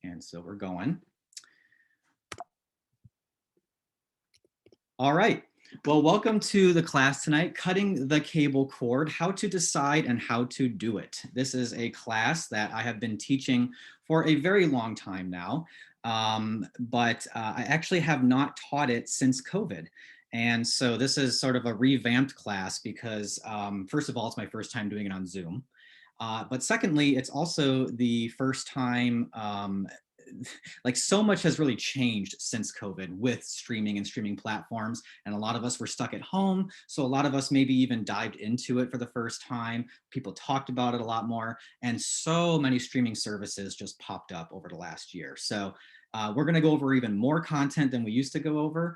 And so we're going. All right. Well, welcome to the class tonight, Cutting the Cable Cord, How to Decide and How to Do It. This is a class that I have been teaching for a very long time now, but I actually have not taught it since COVID. And so this is sort of a revamped class because, first of all, it's my first time doing it on Zoom. But secondly, it's also the first time like so much has really changed since COVID with streaming and streaming platforms. And a lot of us were stuck at home. So a lot of us maybe even dived into it for the first time. People talked about it a lot more. And so many streaming services just popped up over the last year. So we're going to go over even more content than we used to go over,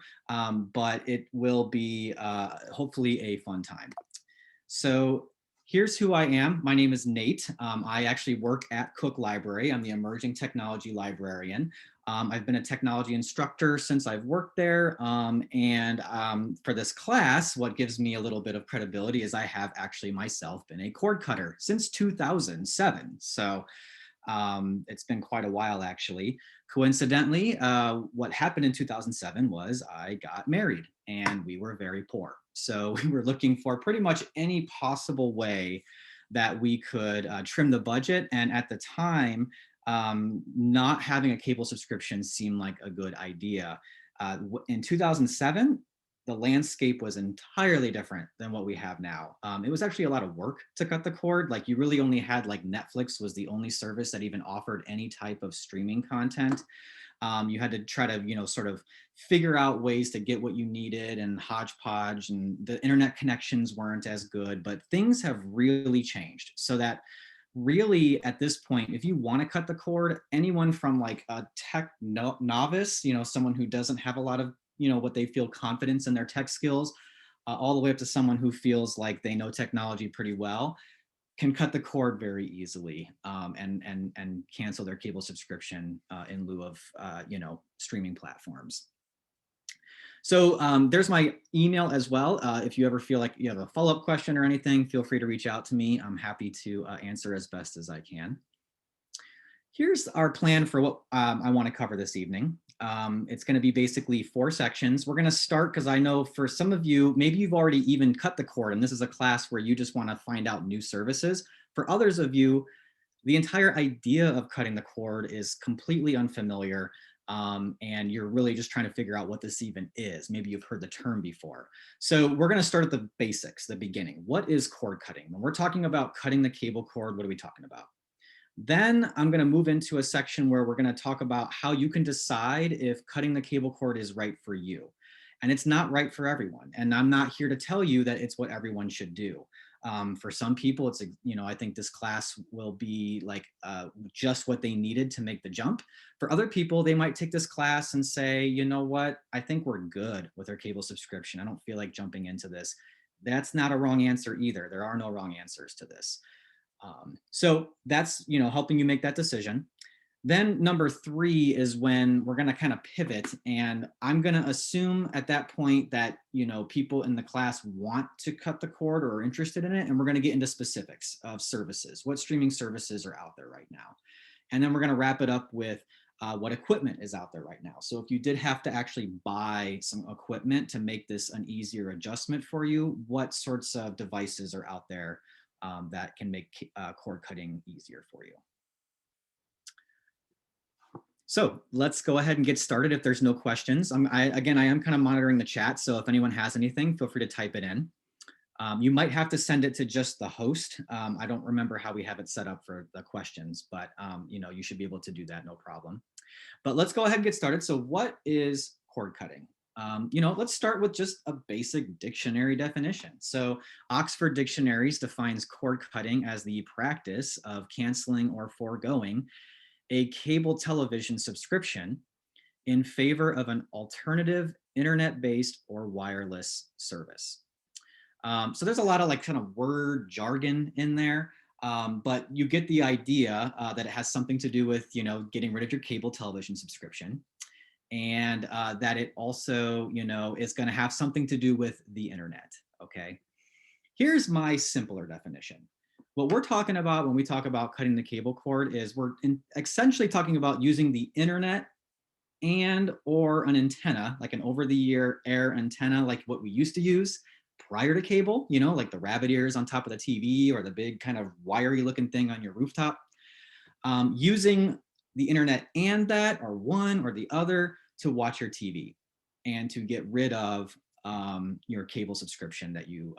but it will be hopefully a fun time. So here's who I am. My name is Nate. I actually work at Cook Library. I'm the Emerging Technology Librarian. I've been a technology instructor since I've worked there. For this class, what gives me a little bit of credibility is I have actually myself been a cord cutter since 2007. So it's been quite a while, actually. Coincidentally, what happened in 2007 was I got married and we were very poor. So we were looking for pretty much any possible way that we could trim the budget. And at the time, not having a cable subscription seemed like a good idea. In 2007, the landscape was entirely different than what we have now. It was actually a lot of work to cut the cord. Like you really only had like Netflix was the only service that even offered any type of streaming content. You had to try to, sort of figure out ways to get what you needed and hodgepodge, and the internet connections weren't as good, but things have really changed so that really at this point, if you want to cut the cord, anyone from like a tech novice, someone who doesn't have a lot of what they feel confidence in their tech skills, all the way up to someone who feels like they know technology pretty well, can cut the cord very easily and cancel their cable subscription in lieu of streaming platforms. So there's my email as well. If you ever feel like you have a follow-up question or anything, feel free to reach out to me. I'm happy to answer as best as I can. Here's our plan for what I want to cover this evening. It's going to be basically 4 sections. We're going to start because I know for some of you, maybe you've already even cut the cord and this is a class where you just want to find out new services. For others of you, the entire idea of cutting the cord is completely unfamiliar, and you're really just trying to figure out what this even is. Maybe you've heard the term before. So we're going to start at the basics, the beginning. What is cord cutting? When we're talking about cutting the cable cord, what are we talking about? Then I'm going to move into a section where we're going to talk about how you can decide if cutting the cable cord is right for you. And it's not right for everyone. And I'm not here to tell you that it's what everyone should do. For some people, it's, I think this class will be like just what they needed to make the jump. For other people, they might take this class and say, you know what, I think we're good with our cable subscription. I don't feel like jumping into this. That's not a wrong answer either. There are no wrong answers to this. So that's, helping you make that decision. Then number 3 is when we're going to kind of pivot, and I'm going to assume at that point that, people in the class want to cut the cord or are interested in it. And we're going to get into specifics of services, what streaming services are out there right now. And then we're going to wrap it up with what equipment is out there right now. So if you did have to actually buy some equipment to make this an easier adjustment for you, what sorts of devices are out there that can make cord cutting easier for you. So let's go ahead and get started if there's no questions. Again, I am kind of monitoring the chat, so if anyone has anything, feel free to type it in. You might have to send it to just the host. I don't remember how we have it set up for the questions, but you should be able to do that, no problem. But let's go ahead and get started. So what is cord cutting? Let's start with just a basic dictionary definition. So Oxford Dictionaries defines cord cutting as the practice of canceling or foregoing a cable television subscription in favor of an alternative internet-based or wireless service. So there's a lot of like kind of word jargon in there. But you get the idea that it has something to do with, getting rid of your cable television subscription, and that it also, is going to have something to do with the internet. Okay. Here's my simpler definition. What we're talking about when we talk about cutting the cable cord is essentially talking about using the internet and or an antenna, like an over-the-air antenna, like what we used to use prior to cable, you know, like the rabbit ears on top of the TV or the big kind of wiry looking thing on your rooftop. Using the internet and that, or one or the other, to watch your TV and to get rid of your cable subscription that you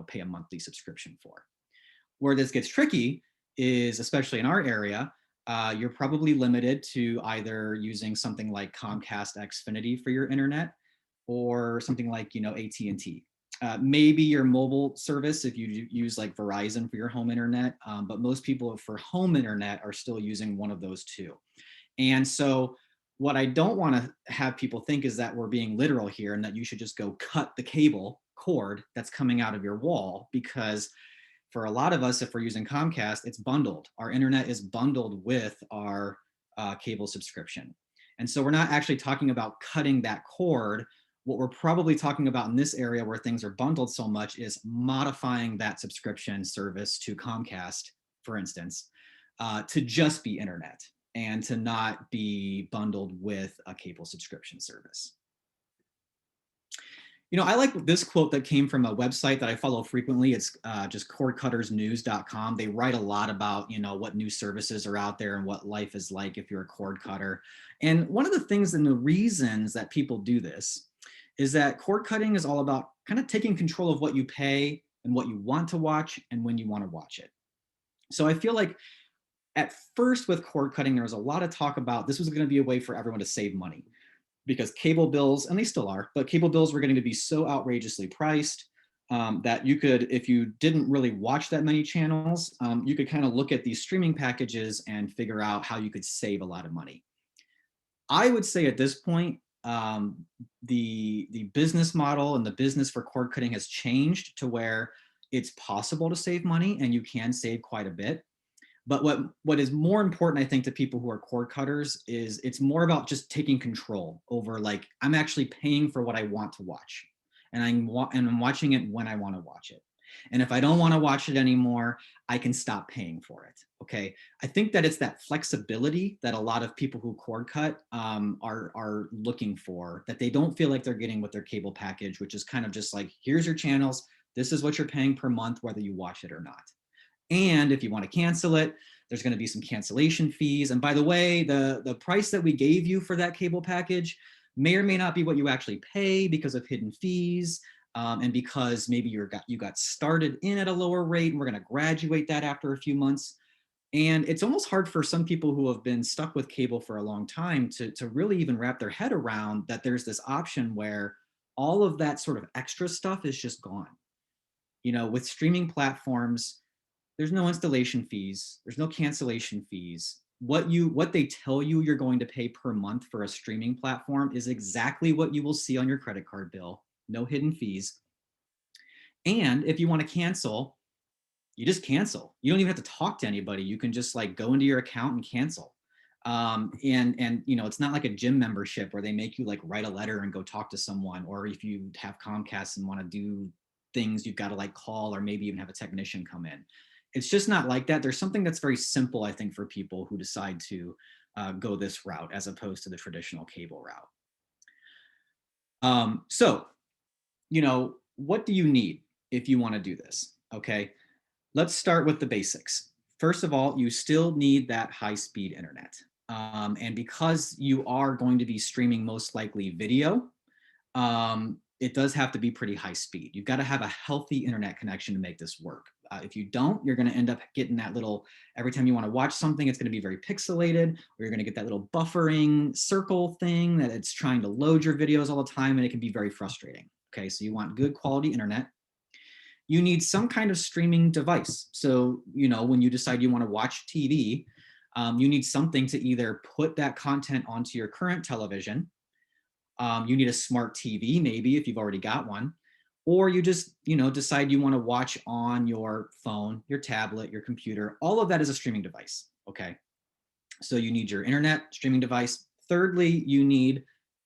pay a monthly subscription for. Where this gets tricky is, especially in our area, you're probably limited to either using something like Comcast Xfinity for your internet, or something like AT&T. Maybe your mobile service if you use like Verizon for your home internet, but most people for home internet are still using one of those two. And so what I don't want to have people think is that we're being literal here and that you should just go cut the cable cord that's coming out of your wall, because for a lot of us, if we're using Comcast, it's bundled. Our internet is bundled with our cable subscription. And so we're not actually talking about cutting that cord. What we're probably talking about in this area where things are bundled so much is modifying that subscription service to Comcast, for instance, to just be internet and to not be bundled with a cable subscription service. I like this quote that came from a website that I follow frequently. It's just cordcuttersnews.com. They write a lot about, what new services are out there and what life is like if you're a cord cutter. And one of the things and the reasons that people do this is that cord cutting is all about kind of taking control of what you pay and what you want to watch and when you want to watch it. So I feel like at first with cord cutting, there was a lot of talk about this was going to be a way for everyone to save money, because cable bills, and they still are, but cable bills were getting to be so outrageously priced that you could, if you didn't really watch that many channels, you could kind of look at these streaming packages and figure out how you could save a lot of money. I would say at this point, the business model and the business for cord cutting has changed to where it's possible to save money and you can save quite a bit. But what is more important, I think, to people who are cord cutters is it's more about just taking control over, like, I'm actually paying for what I want to watch, and I'm watching it when I want to watch it. And if I don't want to watch it anymore, I can stop paying for it. Okay. I think that it's that flexibility that a lot of people who cord cut are looking for, that they don't feel like they're getting with their cable package, which is kind of just like, here's your channels. This is what you're paying per month, whether you watch it or not. And if you want to cancel it, there's going to be some cancellation fees. And by the way, the price that we gave you for that cable package may or may not be what you actually pay because of hidden fees, and because maybe you got started in at a lower rate, and we're going to graduate that after a few months. And it's almost hard for some people who have been stuck with cable for a long time to really even wrap their head around that there's this option where all of that sort of extra stuff is just gone. With streaming platforms, there's no installation fees. There's no cancellation fees. What they tell you you're going to pay per month for a streaming platform is exactly what you will see on your credit card bill. No hidden fees. And if you want to cancel, you just cancel. You don't even have to talk to anybody. You can just like go into your account and cancel. And it's not like a gym membership where they make you like write a letter and go talk to someone, or if you have Comcast and want to do things, you've got to like call or maybe even have a technician come in. It's just not like that. There's something that's very simple, I think, for people who decide to go this route as opposed to the traditional cable route. So, what do you need if you want to do this? Okay, let's start with the basics. First of all, you still need that high-speed internet. And because you are going to be streaming most likely video, it does have to be pretty high speed. You've got to have a healthy internet connection to make this work. If you don't, you're going to end up getting that little, every time you want to watch something, it's going to be very pixelated, or you're going to get that little buffering circle thing that it's trying to load your videos all the time, and it can be very frustrating. Okay, so you want good quality internet. You need some kind of streaming device. So, when you decide you want to watch TV, you need something to either put that content onto your current television. You need a smart TV, maybe, if you've already got one, or you just, decide you want to watch on your phone, your tablet, your computer. All of that is a streaming device. Okay. So you need your internet streaming device. Thirdly, you need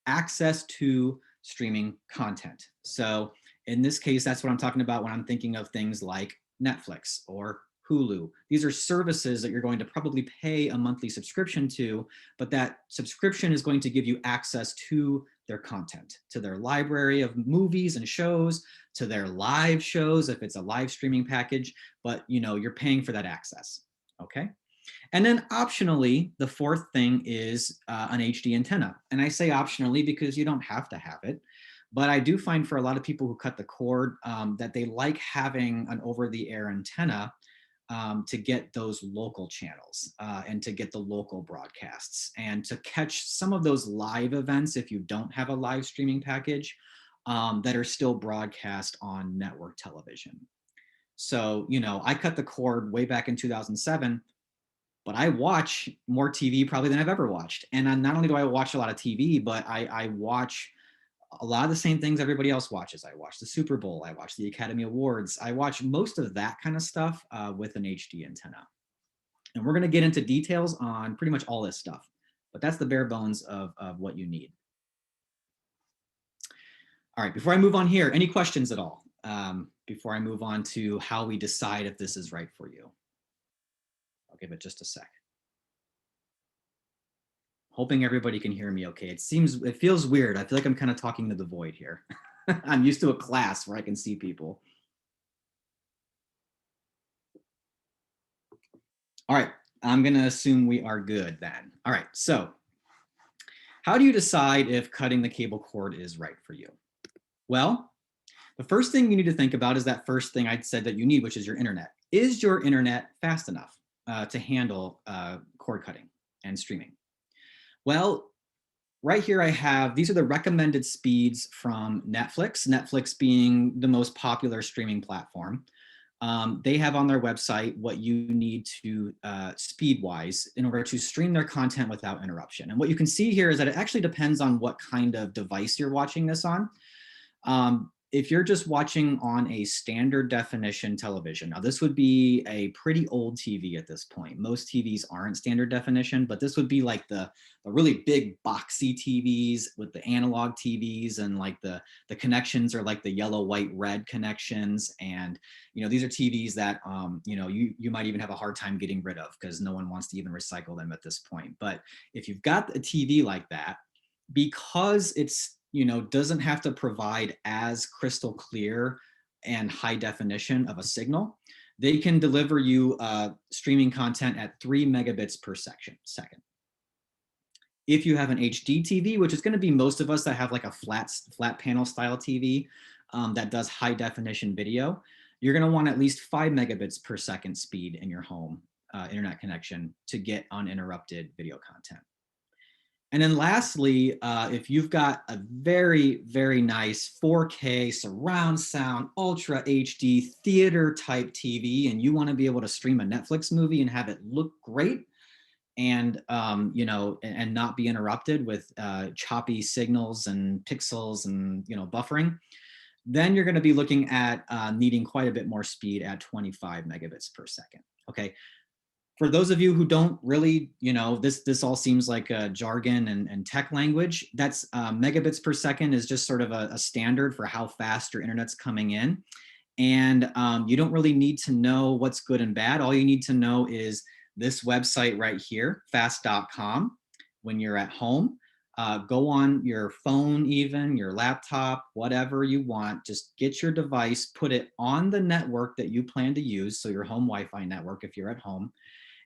access to streaming content. So In this case, that's what I'm talking about when I'm thinking of things like Netflix or Hulu. These are services that you're going to probably pay a monthly subscription to, but that subscription is going to give you access to their content, to their library of movies and shows, to their live shows if it's a live streaming package, but you're paying for that access, okay? And then optionally, the fourth thing is an HD antenna. And I say optionally because you don't have to have it. But I do find for a lot of people who cut the cord that they like having an over-the-air antenna to get those local channels and to get the local broadcasts and to catch some of those live events if you don't have a live streaming package that are still broadcast on network television. So, I cut the cord way back in 2007, but I watch more TV probably than I've ever watched. And not only do I watch a lot of TV, but I watch a lot of the same things everybody else watches. I watch the Super Bowl, I watch the Academy Awards, I watch most of that kind of stuff with an HD antenna. And we're gonna get into details on pretty much all this stuff, but that's the bare bones of what you need. All right, before I move on here, any questions at all? Before I move on to how we decide if this is right for you. I'll give it just a sec. Hoping everybody can hear me okay. It feels weird. I feel like I'm kind of talking to the void here. I'm used to a class where I can see people. All right, I'm gonna assume we are good then. All right, so how do you decide if cutting the cable cord is right for you? Well, the first thing you need to think about is that first thing I said that you need, which is your internet. Is your internet fast enough to handle cord cutting and streaming? Well, right here I have, these are the recommended speeds from Netflix, Netflix being the most popular streaming platform. They have on their website what you need to speed-wise in order to stream their content without interruption. And what you can see here is that it actually depends on what kind of device you're watching this on. If you're just watching on a standard definition television, now this would be a pretty old TV at this point. Most TVs aren't standard definition, but this would be like the really big boxy TVs with the analog TVs, and like the connections are like the yellow, white, red connections. And these are TVs that you might even have a hard time getting rid of because no one wants to even recycle them at this point. But if you've got a TV like that, because it's doesn't have to provide as crystal clear and high definition of a signal, they can deliver you streaming content at 3 megabits per second. If you have an HD TV, which is going to be most of us that have like a flat panel style TV that does high definition video, you're going to want at least 5 megabits per second speed in your home internet connection to get uninterrupted video content. And then lastly, if you've got a very, very nice 4K surround sound, ultra HD theater type TV, and you want to be able to stream a Netflix movie and have it look great and, and not be interrupted with choppy signals and pixels and, buffering, then you're going to be looking at needing quite a bit more speed at 25 megabits per second. Okay. For those of you who don't really, this all seems like jargon and tech language. That's megabits per second is just sort of a standard for how fast your internet's coming in. And you don't really need to know what's good and bad. All you need to know is this website right here, fast.com. When you're at home, go on your phone, even your laptop, whatever you want, just get your device, put it on the network that you plan to use. So your home Wi-Fi network, if you're at home,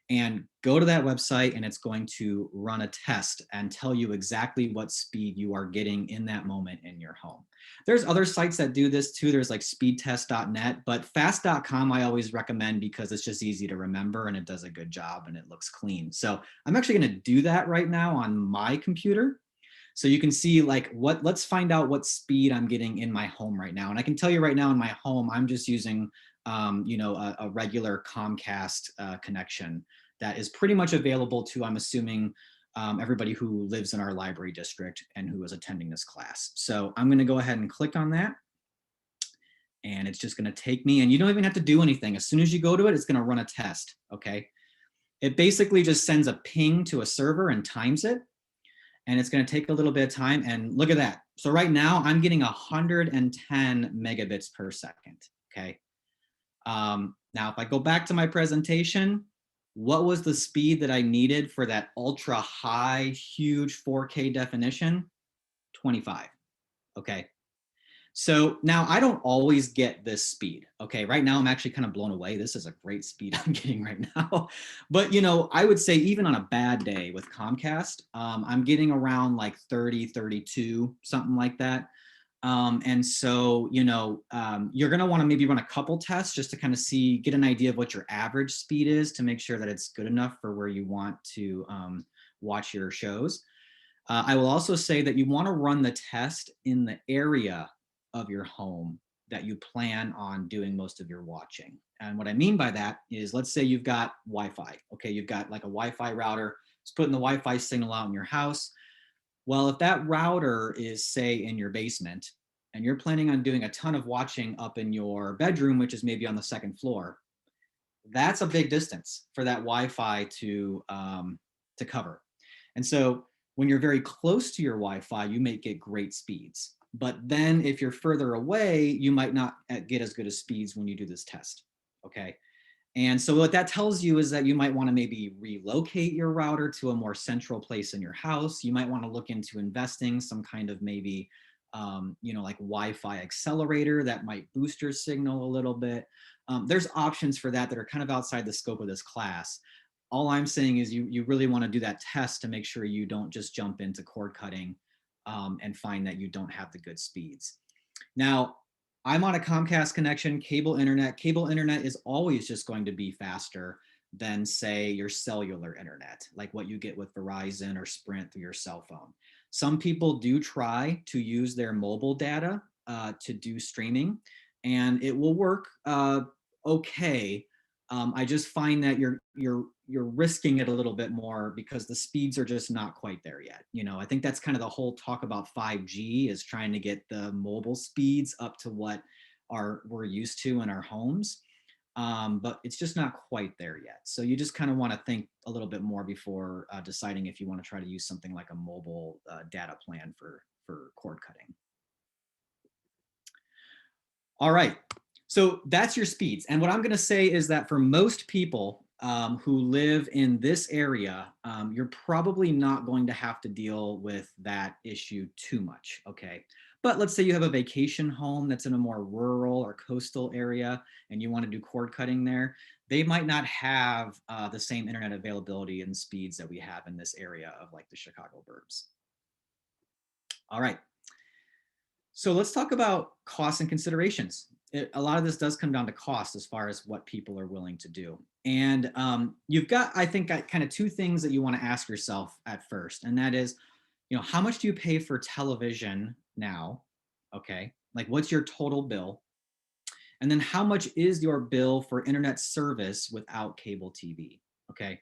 and go to that website, and it's going to run a test and tell you exactly what speed you are getting in that moment in your home. There's other sites that do this too. There's like speedtest.net, but fast.com I always recommend because it's just easy to remember and it does a good job and it looks clean. So I'm actually going to do that right now on my computer. So you can see like let's find out what speed I'm getting in my home right now. And I can tell you right now in my home, I'm just using a regular Chromecast connection that is pretty much available to, I'm assuming, everybody who lives in our library district and who is attending this class. So I'm going to go ahead and click on that. And it's just going to take me, and you don't even have to do anything. As soon as you go to it, it's going to run a test. Okay. It basically just sends a ping to a server and times it. And it's going to take a little bit of time. And look at that. So right now I'm getting 110 megabits per second, okay? Now, if I go back to my presentation, what was the speed that I needed for that ultra high, huge 4K definition? 25, okay? So now I don't always get this speed. Okay. Right now I'm actually kind of blown away. This is a great speed I'm getting right now. But I would say even on a bad day with Comcast, I'm getting around like 30, 32, something like that. And so, you're going to want to maybe run a couple tests just to kind of get an idea of what your average speed is to make sure that it's good enough for where you want to watch your shows. I will also say that you want to run the test in the area of your home that you plan on doing most of your watching. And what I mean by that is, let's say you've got Wi-Fi. Okay, you've got like a Wi-Fi router. It's putting the Wi-Fi signal out in your house. Well, if that router is, say, in your basement, and you're planning on doing a ton of watching up in your bedroom, which is maybe on the second floor, that's a big distance for that Wi-Fi to cover. And so when you're very close to your Wi-Fi, you may get great speeds. But then if you're further away, you might not get as good as speeds when you do this test, okay? And so what that tells you is that you might want to maybe relocate your router to a more central place in your house. You might want to look into investing some kind of maybe, like Wi-Fi accelerator that might boost your signal a little bit. There's options for that are kind of outside the scope of this class. All I'm saying is you really want to do that test to make sure you don't just jump into cord cutting and find that you don't have the good speeds. Now, I'm on a Comcast connection, cable internet. Cable internet is always just going to be faster than, say, your cellular internet, like what you get with Verizon or Sprint through your cell phone. Some people do try to use their mobile data to do streaming, and it will work okay. I just find that you're risking it a little bit more because the speeds are just not quite there yet. I think that's kind of the whole talk about 5G is trying to get the mobile speeds up to what we're used to in our homes. But it's just not quite there yet. So you just kind of want to think a little bit more before deciding if you want to try to use something like a mobile data plan for cord cutting. All right, so that's your speeds. And what I'm going to say is that for most people who live in this area, you're probably not going to have to deal with that issue too much, okay? But let's say you have a vacation home that's in a more rural or coastal area and you want to do cord cutting there, they might not have the same internet availability and speeds that we have in this area of like the Chicago burbs. All right. So let's talk about costs and considerations. A lot of this does come down to cost as far as what people are willing to do. And you've got, I think, kind of two things that you want to ask yourself at first. And that is, how much do you pay for television now? Okay. Like what's your total bill? And then how much is your bill for internet service without cable TV? Okay.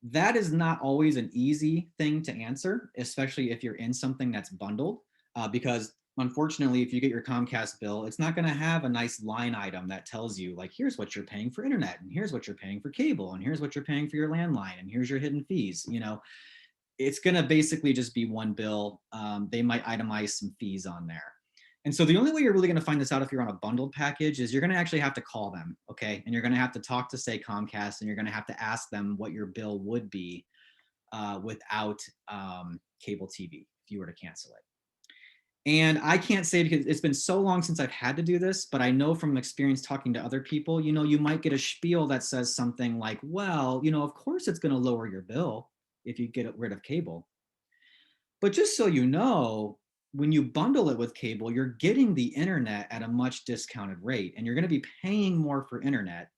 That is not always an easy thing to answer, especially if you're in something that's bundled, because unfortunately, if you get your Comcast bill, it's not going to have a nice line item that tells you like, here's what you're paying for internet, and here's what you're paying for cable, and here's what you're paying for your landline, and here's your hidden fees. It's going to basically just be one bill. They might itemize some fees on there. And so the only way you're really going to find this out if you're on a bundled package is you're going to actually have to call them, okay? And you're going to have to talk to, say, Comcast, and you're going to have to ask them what your bill would be without cable TV if you were to cancel it. And I can't say because it's been so long since I've had to do this, but I know from experience talking to other people, you might get a spiel that says something like, well, of course it's going to lower your bill if you get rid of cable. But just so you know, when you bundle it with cable, you're getting the internet at a much discounted rate, and you're going to be paying more for internet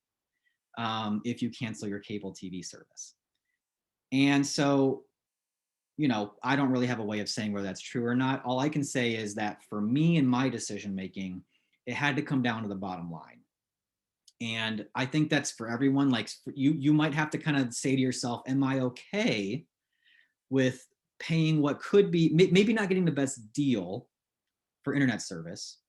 if you cancel your cable TV service. And so, I don't really have a way of saying whether that's true or not. All I can say is that for me and my decision making, it had to come down to the bottom line. And I think that's for everyone. Like you might have to kind of say to yourself, am I okay with paying what could be maybe not getting the best deal for internet service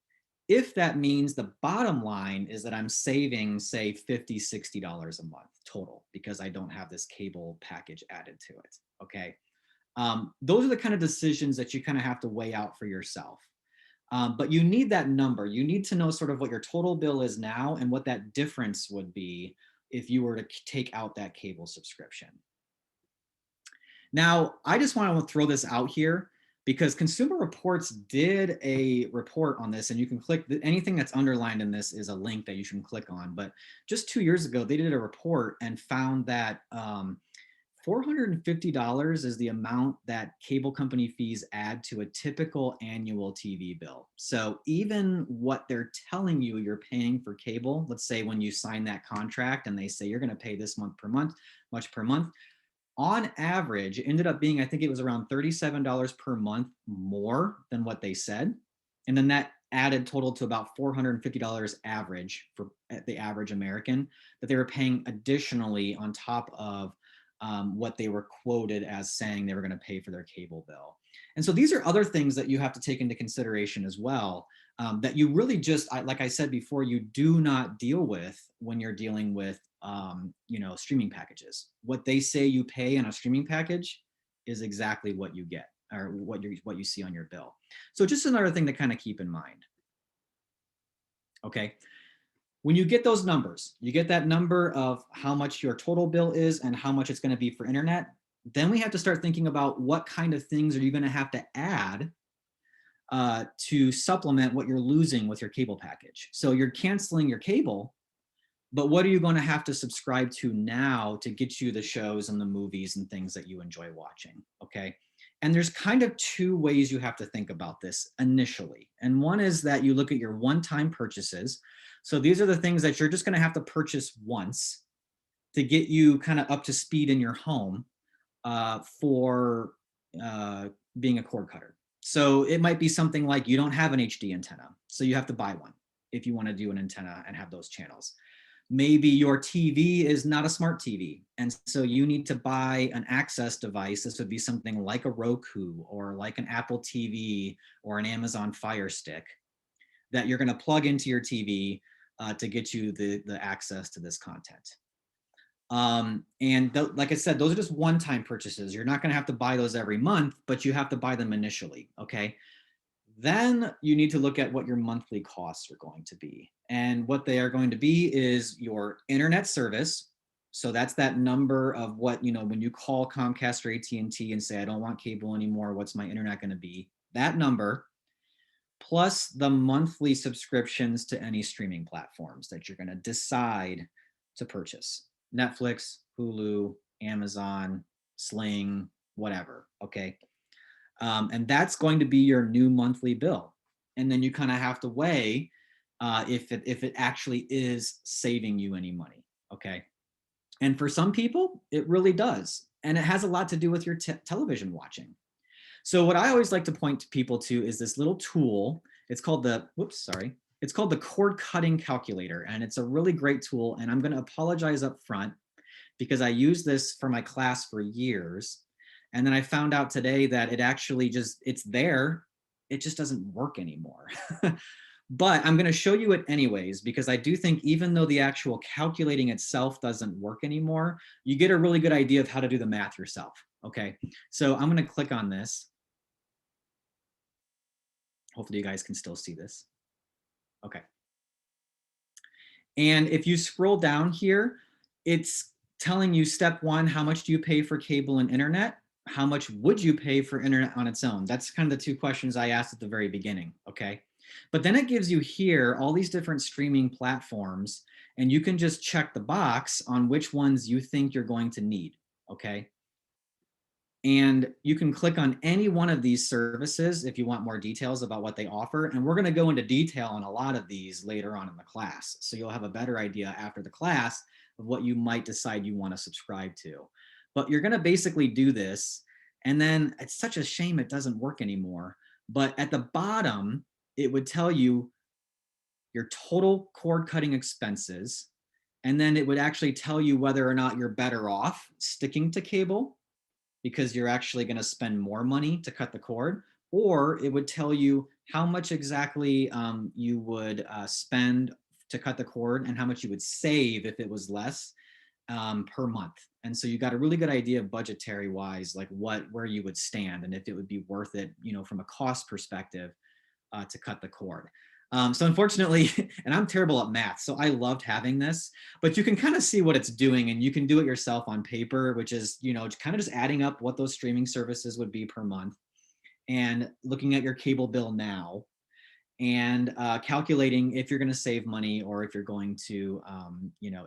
if that means the bottom line is that I'm saving, say, $50, $60 a month total because I don't have this cable package added to it, okay? Those are the kind of decisions that you kind of have to weigh out for yourself. But you need that number. You need to know sort of what your total bill is now and what that difference would be if you were to take out that cable subscription. Now, I just want to throw this out here because Consumer Reports did a report on this, and you can click, anything that's underlined in this is a link that you can click on. But just 2 years ago, they did a report and found that $450 is the amount that cable company fees add to a typical annual TV bill. So even what they're telling you you're paying for cable, let's say when you sign that contract and they say you're going to pay this much per month, on average, it ended up being, I think it was around $37 per month more than what they said. And then that added total to about $450 average for the average American that they were paying additionally on top of what they were quoted as saying they were going to pay for their cable bill. And so these are other things that you have to take into consideration as well, that you really just, like I said before, you do not deal with when you're dealing with streaming packages. What they say you pay on a streaming package is exactly what you get, or what you see on your bill. So just another thing to kind of keep in mind. Okay. When you get those numbers, you get that number of how much your total bill is and how much it's going to be for internet. Then we have to start thinking about what kind of things are you going to have to add to supplement what you're losing with your cable package. So you're canceling your cable, but what are you going to have to subscribe to now to get you the shows and the movies and things that you enjoy watching? Okay. And there's kind of two ways you have to think about this initially. And one is that you look at your one-time purchases. So these are the things that you're just going to have to purchase once to get you kind of up to speed in your home for being a cord cutter. So it might be something like you don't have an HD antenna, so you have to buy one if you want to do an antenna and have those channels. Maybe your TV is not a smart TV, and so you need to buy an access device. This would be something like a Roku or like an Apple TV or an Amazon Fire Stick that you're going to plug into your TV to get you the access to this content. Like I said, those are just one-time purchases. You're not going to have to buy those every month, but you have to buy them initially. Okay. Then you need to look at what your monthly costs are going to be. And what they are going to be is your internet service. So that's that number of what, when you call Comcast or AT&T and say, I don't want cable anymore, what's my internet going to be? That number, plus the monthly subscriptions to any streaming platforms that you're going to decide to purchase. Netflix, Hulu, Amazon, Sling, whatever, okay? And that's going to be your new monthly bill. And then you kind of have to weigh if it actually is saving you any money, okay? And for some people, it really does. And it has a lot to do with your television watching. So what I always like to point people to is this little tool. It's called it's called the cord cutting calculator. And it's a really great tool. And I'm going to apologize up front because I used this for my class for years. And then I found out today that it actually it's there. It just doesn't work anymore. But I'm going to show you it anyways, because I do think even though the actual calculating itself doesn't work anymore, you get a really good idea of how to do the math yourself. Okay, so I'm going to click on this. Hopefully you guys can still see this. Okay. And if you scroll down here, it's telling you step one, how much do you pay for cable and internet? How much would you pay for internet on its own? That's kind of the two questions I asked at the very beginning, okay? But then it gives you here all these different streaming platforms, and you can just check the box on which ones you think you're going to need, okay? And you can click on any one of these services if you want more details about what they offer. And we're going to go into detail on a lot of these later on in the class. So you'll have a better idea after the class of what you might decide you want to subscribe to. But you're going to basically do this. And then it's such a shame it doesn't work anymore. But at the bottom, it would tell you your total cord cutting expenses. And then it would actually tell you whether or not you're better off sticking to cable, because you're actually going to spend more money to cut the cord, or it would tell you how much exactly you would spend to cut the cord and how much you would save if it was less. per month. And so you got a really good idea budgetary wise, like where you would stand and if it would be worth it, from a cost perspective to cut the cord. So unfortunately, and I'm terrible at math, so I loved having this, but you can kind of see what it's doing and you can do it yourself on paper, which is, kind of just adding up what those streaming services would be per month and looking at your cable bill now and calculating if you're going to save money or if you're going to,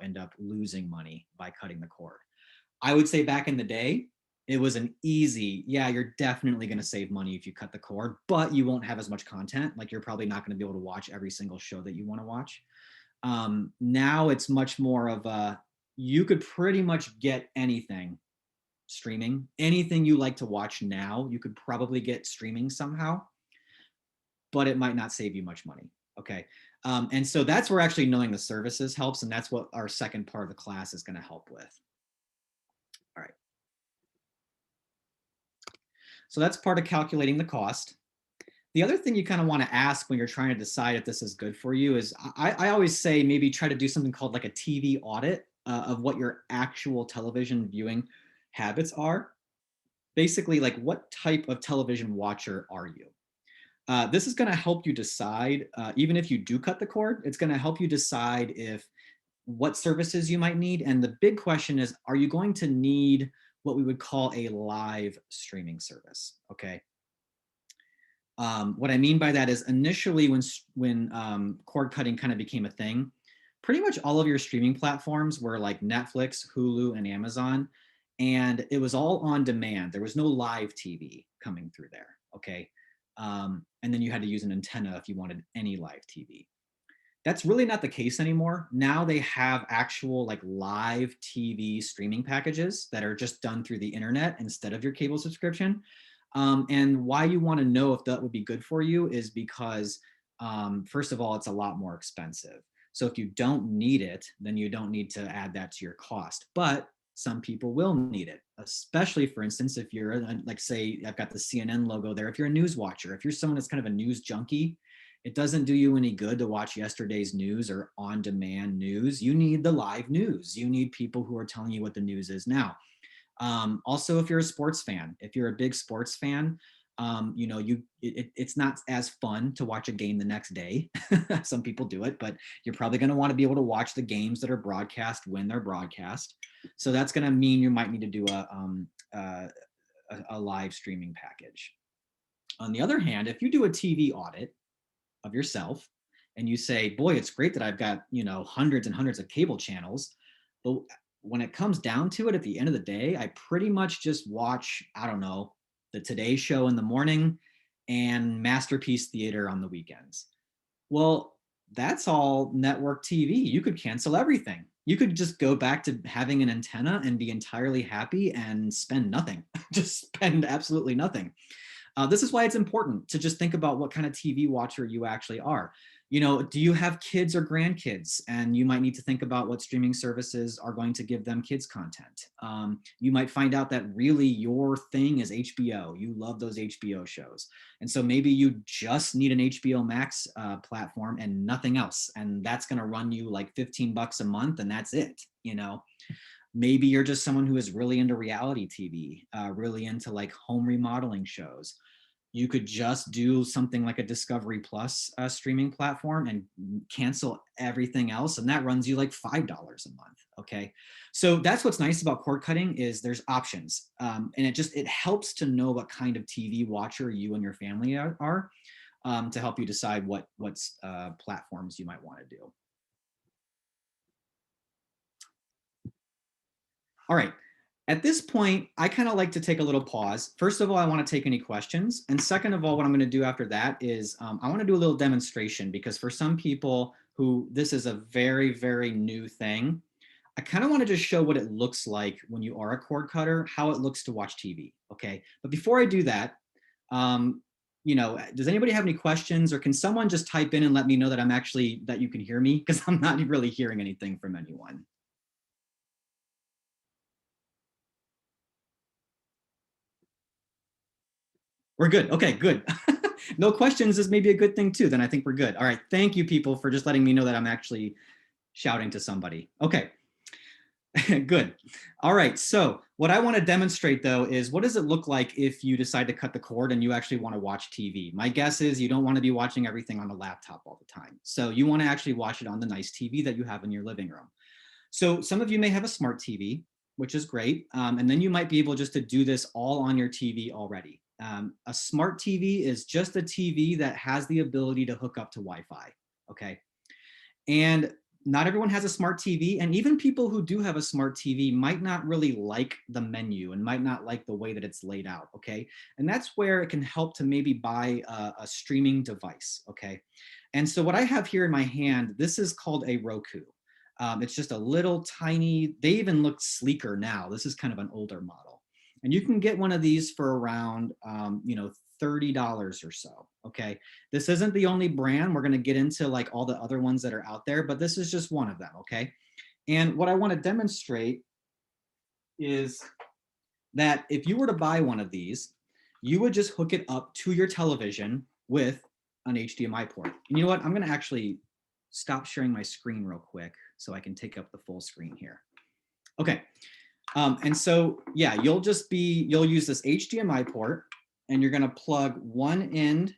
end up losing money by cutting the cord. I would say back in the day, it was an easy, yeah, you're definitely going to save money if you cut the cord, but you won't have as much content. Like you're probably not going to be able to watch every single show that you want to watch. Now it's much more of you could pretty much get anything streaming. Anything you like to watch now, you could probably get streaming somehow, but it might not save you much money. Okay. And so that's where actually knowing the services helps. And that's what our second part of the class is going to help with. All right. So that's part of calculating the cost. The other thing you kind of want to ask when you're trying to decide if this is good for you is I always say maybe try to do something called like a TV audit of what your actual television viewing habits are. Basically, like what type of television watcher are you? This is going to help you decide, even if you do cut the cord, it's going to help you decide what services you might need. And the big question is, are you going to need what we would call a live streaming service? Okay. What I mean by that is initially when cord cutting kind of became a thing, pretty much all of your streaming platforms were like Netflix, Hulu, and Amazon. And it was all on demand. There was no live TV coming through there. Okay. And then you had to use an antenna if you wanted any live TV. That's really not the case anymore. Now they have actual like live TV streaming packages that are just done through the internet instead of your cable subscription. And why you want to know if that would be good for you is because, first of all, it's a lot more expensive. So if you don't need it, then you don't need to add that to your cost. But some people will need it, especially, for instance, if you're like, say, I've got the CNN logo there. If you're a news watcher, if you're someone that's kind of a news junkie, it doesn't do you any good to watch yesterday's news or on-demand news. You need the live news. You need people who are telling you what the news is now. Also, if you're a sports fan, if you're a big sports fan, it's not as fun to watch a game the next day. Some people do it, but you're probably going to want to be able to watch the games that are broadcast when they're broadcast. So that's going to mean you might need to do a live streaming package. On the other hand, if you do a TV audit of yourself and you say, boy, it's great that I've got, hundreds and hundreds of cable channels, but when it comes down to it, at the end of the day, I pretty much just watch, I don't know, the Today Show in the morning and Masterpiece Theater on the weekends. Well, that's all network TV. You could cancel everything. You could just go back to having an antenna and be entirely happy and spend nothing, just spend absolutely nothing. This is why it's important to just think about what kind of TV watcher you actually are. Do you have kids or grandkids? And you might need to think about what streaming services are going to give them kids content. You might find out that really your thing is HBO. You love those HBO shows. And so maybe you just need an HBO Max platform and nothing else. And that's going to run you like $15 a month and that's it, Maybe you're just someone who is really into reality TV, really into like home remodeling shows. You could just do something like a Discovery Plus streaming platform and cancel everything else. And that runs you like $5 a month. Okay. So that's what's nice about cord cutting is there's options. And it helps to know what kind of TV watcher you and your family are to help you decide what platforms you might want to do. All right. At this point, I kind of like to take a little pause. First of all, I want to take any questions. And second of all, what I'm going to do after that is I want to do a little demonstration because for some people who this is a very, very new thing, I kind of want to just show what it looks like when you are a cord cutter, how it looks to watch TV. Okay. But before I do that, does anybody have any questions or can someone just type in and let me know that that you can hear me? Because I'm not really hearing anything from anyone. We're good. Okay, good. No questions is maybe a good thing too. Then I think we're good. All right. Thank you people for just letting me know that I'm actually shouting to somebody. Okay. Good. All right. So what I want to demonstrate though is what does it look like if you decide to cut the cord and you actually want to watch TV? My guess is you don't want to be watching everything on a laptop all the time. So you want to actually watch it on the nice TV that you have in your living room. So some of you may have a smart TV, which is great. And then you might be able just to do this all on your TV already. A smart TV is just a TV that has the ability to hook up to Wi-Fi. Okay. And not everyone has a smart TV, and even people who do have a smart TV might not really like the menu and might not like the way that it's laid out, okay? And that's where it can help to maybe buy a streaming device, okay? And so what I have here in my hand, this is called a Roku. It's just a little tiny, they even look sleeker now. This is kind of an older model. And you can get one of these for around, $30 or so, okay? This isn't the only brand. We're gonna get into like all the other ones that are out there, but this is just one of them, okay? And what I wanna demonstrate is that if you were to buy one of these, you would just hook it up to your television with an HDMI port. And you know what? I'm gonna actually stop sharing my screen real quick so I can take up the full screen here. Okay, and so yeah, you'll use this HDMI port and you're gonna plug one end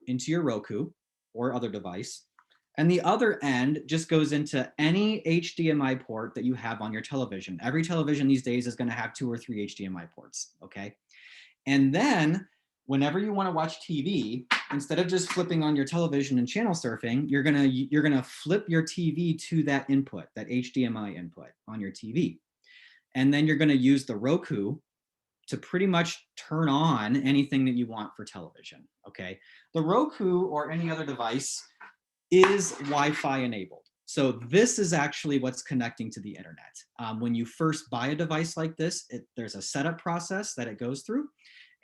into your Roku or other device, and the other end just goes into any HDMI port that you have on your television. Every television these days is gonna have 2 or 3 HDMI ports, okay? And then whenever you wanna watch TV, instead of just flipping on your television and channel surfing, you're gonna flip your TV to that input, that HDMI input on your TV. And then you're gonna use the Roku to pretty much turn on anything that you want for television, okay? The Roku or any other device is Wi-Fi enabled. So this is actually what's connecting to the internet. When you first buy a device like this, there's a setup process that it goes through,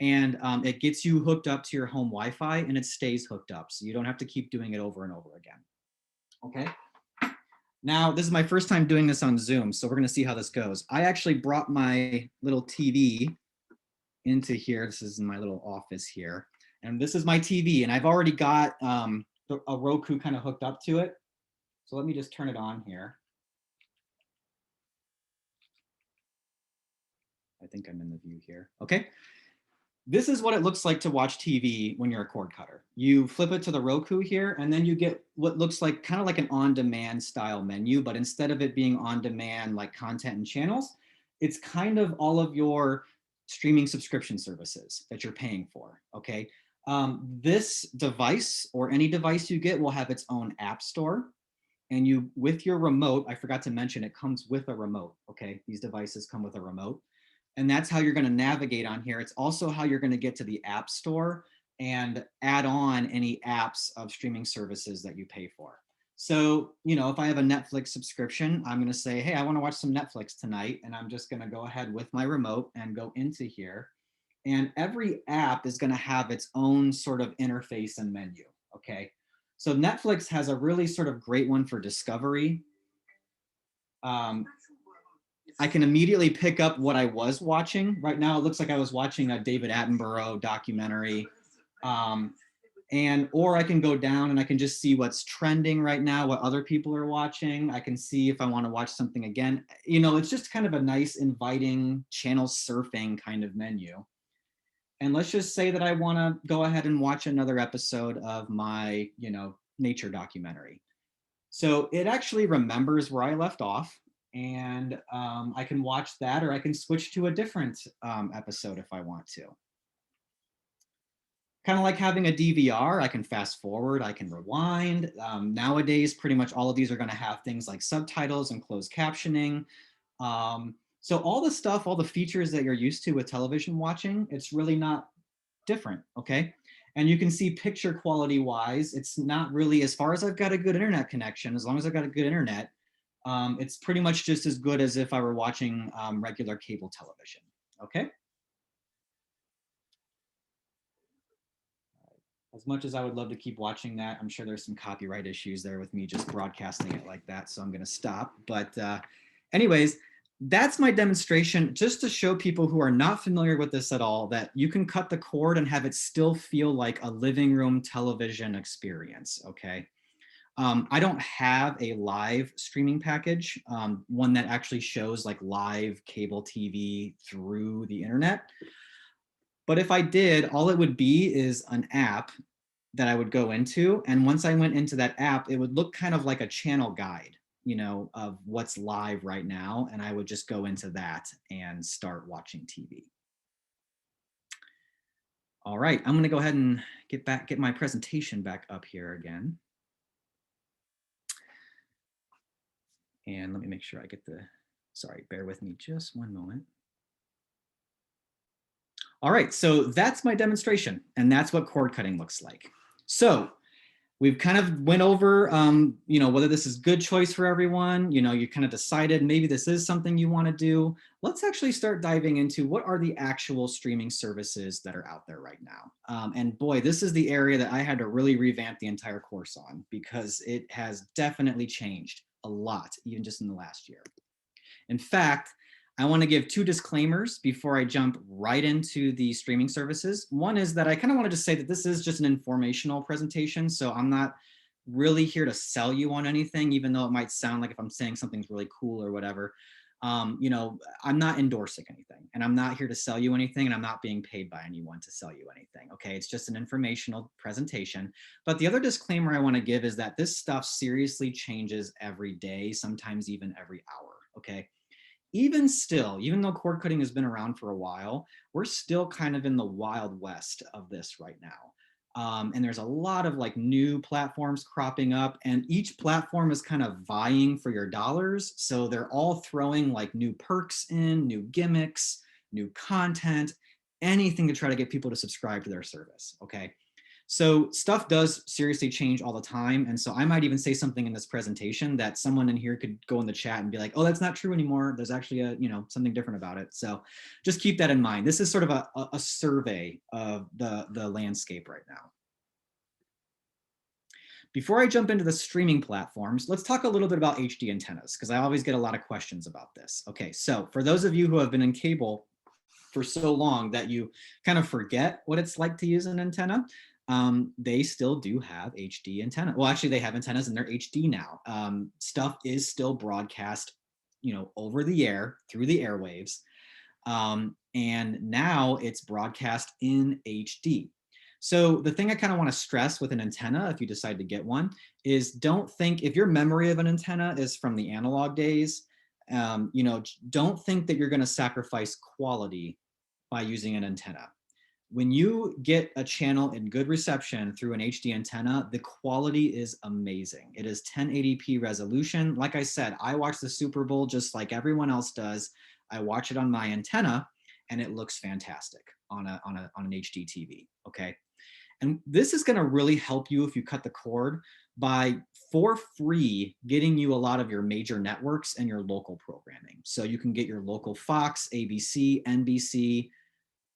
and it gets you hooked up to your home Wi-Fi and it stays hooked up. So you don't have to keep doing it over and over again, okay? Now, this is my first time doing this on Zoom, so we're gonna see how this goes. I actually brought my little TV into here. This is in my little office here. And this is my TV, and I've already got a Roku kind of hooked up to it. So let me just turn it on here. I think I'm in the view here. Okay. This is what it looks like to watch TV when you're a cord cutter. You flip it to the Roku here, and then you get what looks like kind of like an on-demand style menu, but instead of it being on-demand like content and channels, it's kind of all of your streaming subscription services that you're paying for, okay? This device or any device you get will have its own app store, and you, with your remote, I forgot to mention it comes with a remote, okay? These devices come with a remote, and that's how you're gonna navigate on here. It's also how you're gonna get to the app store and add on any apps of streaming services that you pay for. So, you know, if I have a Netflix subscription, I'm gonna say, hey, I wanna watch some Netflix tonight, and I'm just gonna go ahead with my remote and go into here. And every app is gonna have its own sort of interface and menu, okay? So Netflix has a really sort of great one for discovery. I can immediately pick up what I was watching. Right now, it looks like I was watching a David Attenborough documentary. Or I can go down and I can just see what's trending right now, what other people are watching. I can see if I want to watch something again. You know, it's just kind of a nice, inviting channel surfing kind of menu. And let's just say that I want to go ahead and watch another episode of my, you know, nature documentary. So it actually remembers where I left off, and I can watch that, or I can switch to a different episode if I want to. Kind of like having a DVR, I can fast forward, I can rewind. Nowadays, pretty much all of these are going to have things like subtitles and closed captioning. So all the stuff, all the features that you're used to with television watching, it's really not different, okay? And you can see picture quality wise, it's not really, as far as I've got a good internet connection, as long as I've got a good internet, it's pretty much just as good as if I were watching regular cable television, okay? As much as I would love to keep watching that, I'm sure there's some copyright issues there with me just broadcasting it like that, so I'm gonna stop. But anyways, that's my demonstration, just to show people who are not familiar with this at all that you can cut the cord and have it still feel like a living room television experience, okay? I don't have a live streaming package, one that actually shows like live cable TV through the internet. But if I did, all it would be is an app that I would go into. And once I went into that app, it would look kind of like a channel guide, of what's live right now. And I would just go into that and start watching TV. All right, I'm gonna go ahead and get my presentation back up here again. And let me make sure I get sorry, bear with me just one moment. All right, so that's my demonstration, and that's what cord cutting looks like. So we've kind of went over, whether this is good choice for everyone. You kind of decided maybe this is something you want to do. Let's actually start diving into what are the actual streaming services that are out there right now. And boy, this is the area that I had to really revamp the entire course on, because it has definitely changed a lot, even just in the last year. In fact, I want to give two disclaimers before I jump right into the streaming services. One is that I kind of wanted to say that this is just an informational presentation, so I'm not really here to sell you on anything, even though it might sound like if I'm saying something's really cool or whatever. I'm not endorsing anything, and I'm not here to sell you anything, and I'm not being paid by anyone to sell you anything, okay? It's just an informational presentation. But the other disclaimer I want to give is that this stuff seriously changes every day, sometimes even every hour, okay? Even still, even though cord cutting has been around for a while, we're still kind of in the wild west of this right now. And there's a lot of like new platforms cropping up, and each platform is kind of vying for your dollars. So they're all throwing like new perks in, new gimmicks, new content, anything to try to get people to subscribe to their service, okay? So stuff does seriously change all the time. And so I might even say something in this presentation that someone in here could go in the chat and be like, oh, that's not true anymore. There's actually something different about it. So just keep that in mind. This is sort of a survey of the landscape right now. Before I jump into the streaming platforms, let's talk a little bit about HD antennas, because I always get a lot of questions about this. Okay, so for those of you who have been in cable for so long that you kind of forget what it's like to use an antenna, they still do have HD antenna. Well, actually they have antennas and they're HD now. Stuff is still broadcast, over the air through the airwaves. And now it's broadcast in HD. So the thing I kind of want to stress with an antenna, if you decide to get one, is don't think, if your memory of an antenna is from the analog days, don't think that you're going to sacrifice quality by using an antenna. When you get a channel in good reception through an HD antenna, the quality is amazing. It is 1080p resolution. Like I said, I watch the Super Bowl just like everyone else does. I watch it on my antenna and it looks fantastic on an HD TV, okay? And this is gonna really help you if you cut the cord by, for free, getting you a lot of your major networks and your local programming. So you can get your local Fox, ABC, NBC,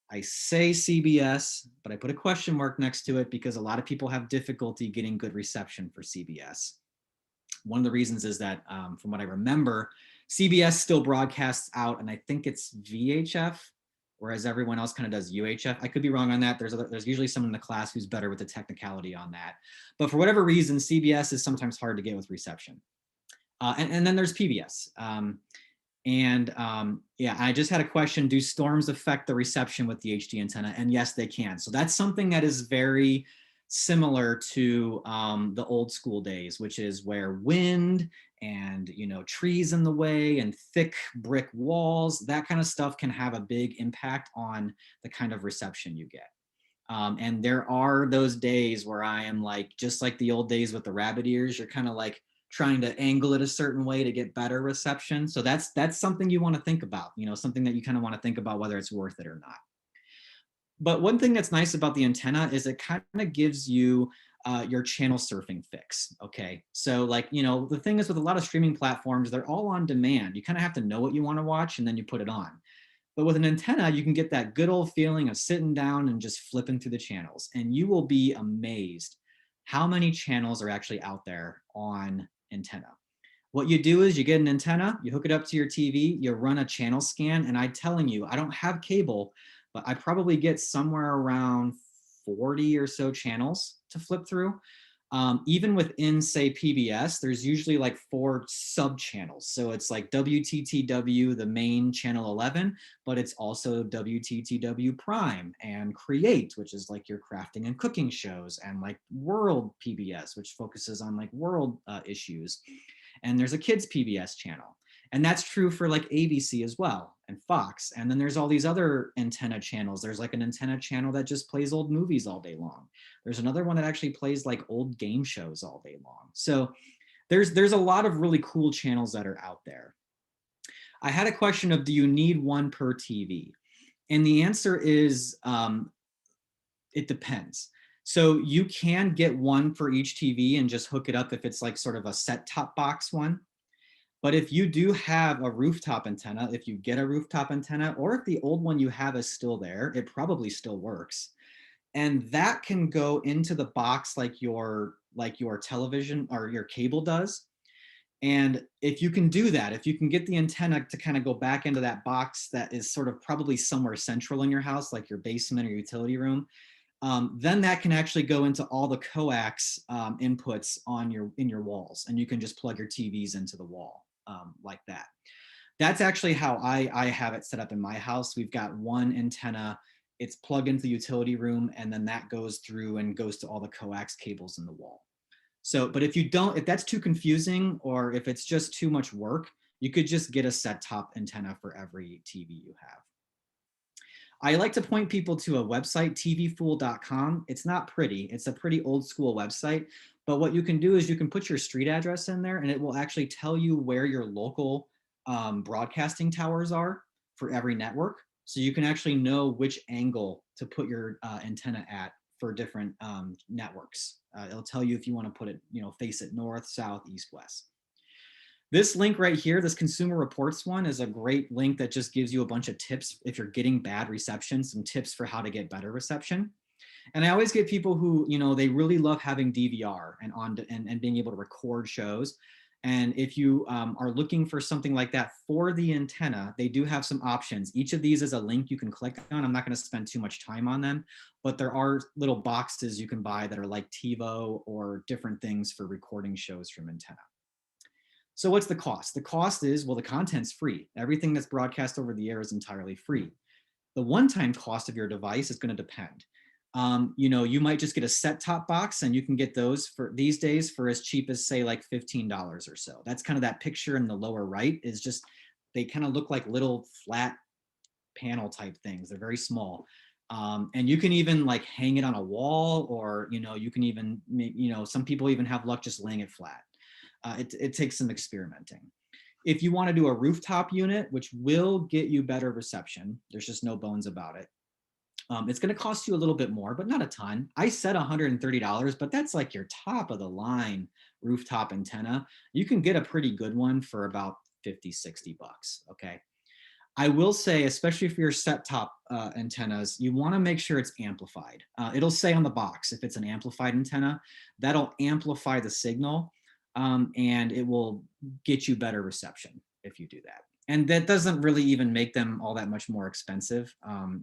I say CBS, but I put a question mark next to it because a lot of people have difficulty getting good reception for CBS. One of the reasons is that, from what I remember, CBS still broadcasts out, and I think it's VHF, whereas everyone else kind of does UHF. I could be wrong on that. There's usually someone in the class who's better with the technicality on that. But for whatever reason, CBS is sometimes hard to get with reception. And then there's PBS. Yeah, I just had a question, do storms affect the reception with the HD antenna? And yes, they can. So that's something that is very similar to the old school days, which is where wind and trees in the way and thick brick walls, that kind of stuff can have a big impact on the kind of reception you get. And there are those days where I am like, just like the old days with the rabbit ears, you're kind of like trying to angle it a certain way to get better reception. So that's something you want to think about, something that you kind of want to think about whether it's worth it or not. But one thing that's nice about the antenna is it kind of gives you your channel surfing fix. Okay, so like, the thing is with a lot of streaming platforms, they're all on demand. You kind of have to know what you want to watch and then you put it on. But with an antenna, you can get that good old feeling of sitting down and just flipping through the channels, and you will be amazed how many channels are actually out there on antenna. What you do is you get an antenna, you hook it up to your TV, you run a channel scan, and I'm telling you, I don't have cable, but I probably get somewhere around 40 or so channels to flip through. Even within, say, PBS, there's usually like 4 sub channels. So it's like WTTW, the main channel 11, but it's also WTTW Prime and Create, which is like your crafting and cooking shows, and like World PBS, which focuses on like world issues. And there's a kids PBS channel. And that's true for like ABC as well, and Fox. And then there's all these other antenna channels. There's like an antenna channel that just plays old movies all day long. There's another one that actually plays like old game shows all day long. So there's a lot of really cool channels that are out there. I had a question of, do you need one per TV? And the answer is, it depends. So you can get one for each TV and just hook it up if it's like sort of a set-top box one. But if you do have a rooftop antenna, if you get a rooftop antenna, or if the old one you have is still there, it probably still works. And that can go into the box like your television or your cable does. And if you can do that, if you can get the antenna to kind of go back into that box that is sort of probably somewhere central in your house, like your basement or utility room, then that can actually go into all the coax inputs on in your walls, and you can just plug your TVs into the wall like that. That's actually how I have it set up in my house. We've got one antenna, it's plugged into the utility room, and then that goes through and goes to all the coax cables in the wall. So, but if that's too confusing, or if it's just too much work, you could just get a set-top antenna for every TV you have. I like to point people to a website, tvfool.com. It's not pretty. It's a pretty old school website. But what you can do is you can put your street address in there, and it will actually tell you where your local broadcasting towers are for every network. So you can actually know which angle to put your antenna at for different networks. It'll tell you if you want to put it, face it north, south, east, west. This link right here, this Consumer Reports one, is a great link that just gives you a bunch of tips if you're getting bad reception, some tips for how to get better reception. And I always get people who, they really love having DVR and being able to record shows. And if you are looking for something like that for the antenna, they do have some options. Each of these is a link you can click on. I'm not going to spend too much time on them, but there are little boxes you can buy that are like TiVo or different things for recording shows from antenna. So what's the cost? The cost is, well, the content's free. Everything that's broadcast over the air is entirely free. The one-time cost of your device is going to depend. You might just get a set-top box, and you can get those for these days for as cheap as, say, like $15 or so. That's kind of that picture in the lower right is just, they kind of look like little flat panel type things. They're very small. And you can even like hang it on a wall, or, you can even, some people even have luck just laying it flat. It takes some experimenting. If you want to do a rooftop unit, which will get you better reception, there's just no bones about it. It's going to cost you a little bit more, but not a ton. I said $130, but that's like your top of the line rooftop antenna. You can get a pretty good one for about 50, 60 bucks. Okay. I will say, especially for your set-top antennas, you want to make sure it's amplified. It'll say on the box, if it's an amplified antenna, that'll amplify the signal. And it will get you better reception if you do that. And that doesn't really even make them all that much more expensive.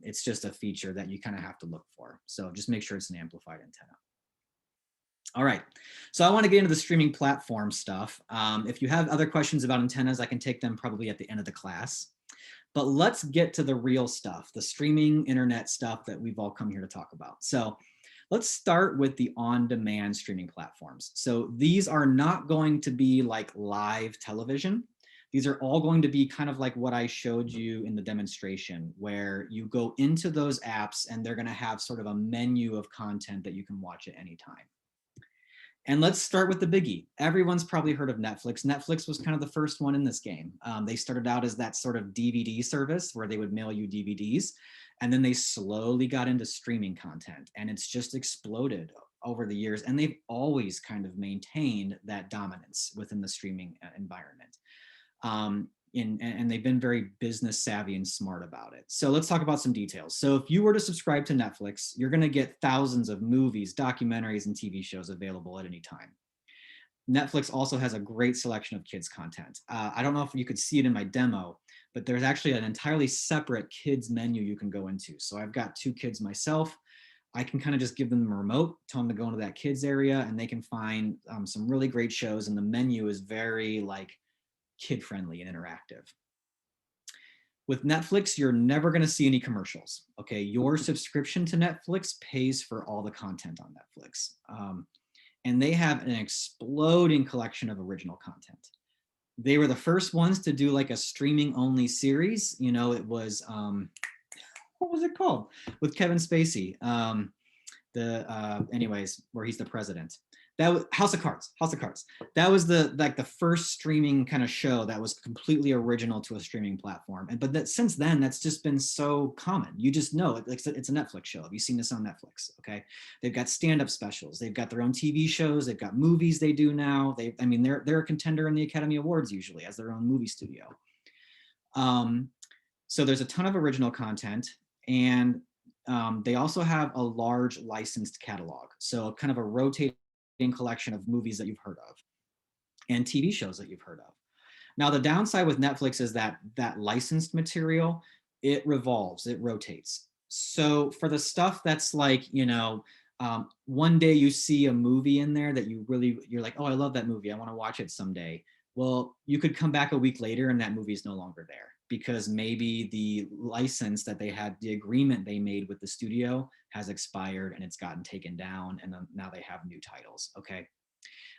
It's just a feature that you kind of have to look for. So just make sure it's an amplified antenna. All right, so I want to get into the streaming platform stuff. If you have other questions about antennas, I can take them probably at the end of the class. But let's get to the real stuff, the streaming internet stuff that we've all come here to talk about. So let's start with the on-demand streaming platforms. So these are not going to be like live television. These are all going to be kind of like what I showed you in the demonstration, where you go into those apps and they're going to have sort of a menu of content that you can watch at any time. And let's start with the biggie. Everyone's probably heard of Netflix. Netflix was kind of the first one in this game. They started out as that sort of DVD service where they would mail you DVDs. And then they slowly got into streaming content, and it's just exploded over the years. And they've always kind of maintained that dominance within the streaming environment. And they've been very business savvy and smart about it. So let's talk about some details. So if you were to subscribe to Netflix, you're going to get thousands of movies, documentaries, and TV shows available at any time. Netflix also has a great selection of kids content. I don't know if you could see it in my demo, but there's actually an entirely separate kids menu you can go into. So I've got 2 kids myself. I can kind of just give them a remote, tell them to go into that kids area, and they can find some really great shows. And the menu is very like kid friendly and interactive. With Netflix, you're never going to see any commercials. Okay, your subscription to Netflix pays for all the content on Netflix, and they have an exploding collection of original content. They were the first ones to do like a streaming only series. You know, it was what was it called with Kevin Spacey? Anyways, where he's the president. That was House of Cards. House of Cards. That was the first streaming kind of show that was completely original to a streaming platform. And but since then, that's just been so common. You just know it's a Netflix show. Have you seen this on Netflix? Okay, they've got stand-up specials. They've got their own TV shows. They've got movies they do now. They're a contender in the Academy Awards usually as their own movie studio. So there's a ton of original content, and they also have a large licensed catalog. So kind of a rotating collection of movies that you've heard of and TV shows that you've heard of. Now, the downside with Netflix is that licensed material, it revolves, it rotates. So for the stuff that's like, one day you see a movie in there that you're like, oh, I love that movie, I want to watch it someday. Well, you could come back a week later and that movie is no longer there because maybe the license that they had, the agreement they made with the studio has expired and it's gotten taken down, and then now they have new titles. Okay.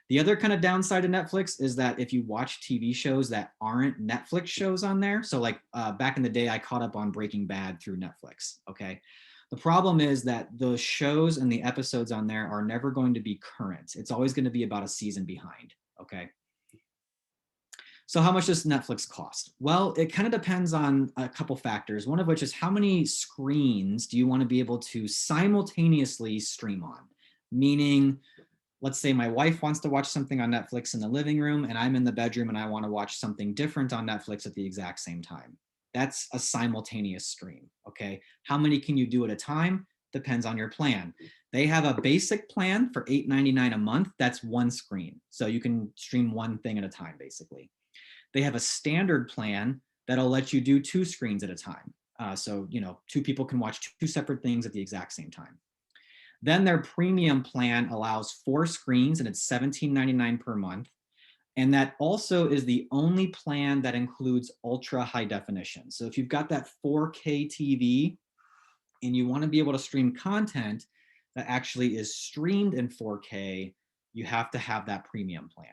The other kind of downside to Netflix is that if you watch TV shows that aren't Netflix shows on there, so like back in the day, I caught up on Breaking Bad through Netflix. Okay. The problem is that the shows and the episodes on there are never going to be current. It's always going to be about a season behind. Okay. So how much does Netflix cost? Well, it kind of depends on a couple factors, one of which is how many screens do you want to be able to simultaneously stream on? Meaning, let's say my wife wants to watch something on Netflix in the living room and I'm in the bedroom and I want to watch something different on Netflix at the exact same time. That's a simultaneous stream, okay? How many can you do at a time? Depends on your plan. They have a basic plan for $8.99 a month. That's one screen. So you can stream one thing at a time, basically. They have a standard plan that'll let you do two screens at a time. So, two people can watch two separate things at the exact same time. Then their premium plan allows 4 screens and it's $17.99 per month. And that also is the only plan that includes ultra high definition. So if you've got that 4K TV and you want to be able to stream content that actually is streamed in 4K, you have to have that premium plan.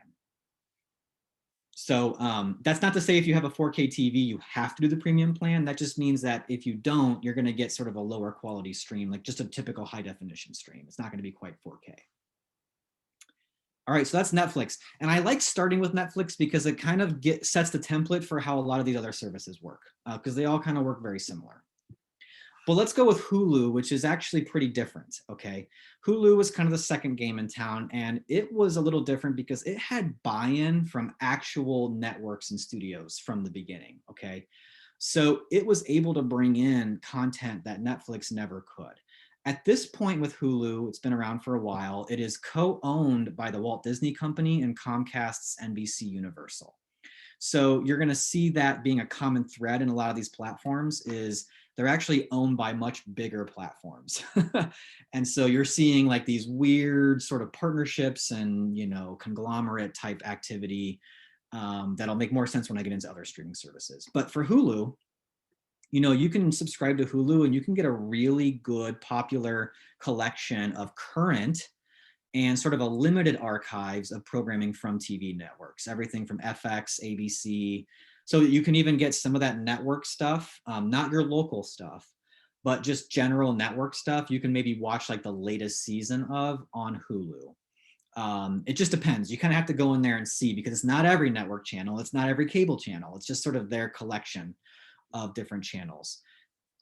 So that's not to say if you have a 4K TV, you have to do the premium plan. That just means that if you don't, you're going to get sort of a lower quality stream, like just a typical high definition stream. It's not going to be quite 4K. All right, so that's Netflix. And I like starting with Netflix because it kind of sets the template for how a lot of these other services work, because they all kind of work very similar. But let's go with Hulu, which is actually pretty different, okay? Hulu was kind of the second game in town, and it was a little different because it had buy-in from actual networks and studios from the beginning, okay? So it was able to bring in content that Netflix never could. At this point with Hulu, it's been around for a while, it is co-owned by the Walt Disney Company and Comcast's NBC Universal. So you're gonna see that being a common thread in a lot of these platforms is they're actually owned by much bigger platforms. And so you're seeing like these weird sort of partnerships and, conglomerate type activity that'll make more sense when I get into other streaming services. But for Hulu, you can subscribe to Hulu and you can get a really good popular collection of current and sort of a limited archives of programming from TV networks, everything from FX, ABC. So you can even get some of that network stuff, not your local stuff, but just general network stuff. You can maybe watch like the latest season of on Hulu. It just depends. You kind of have to go in there and see because it's not every network channel. It's not every cable channel. It's just sort of their collection of different channels.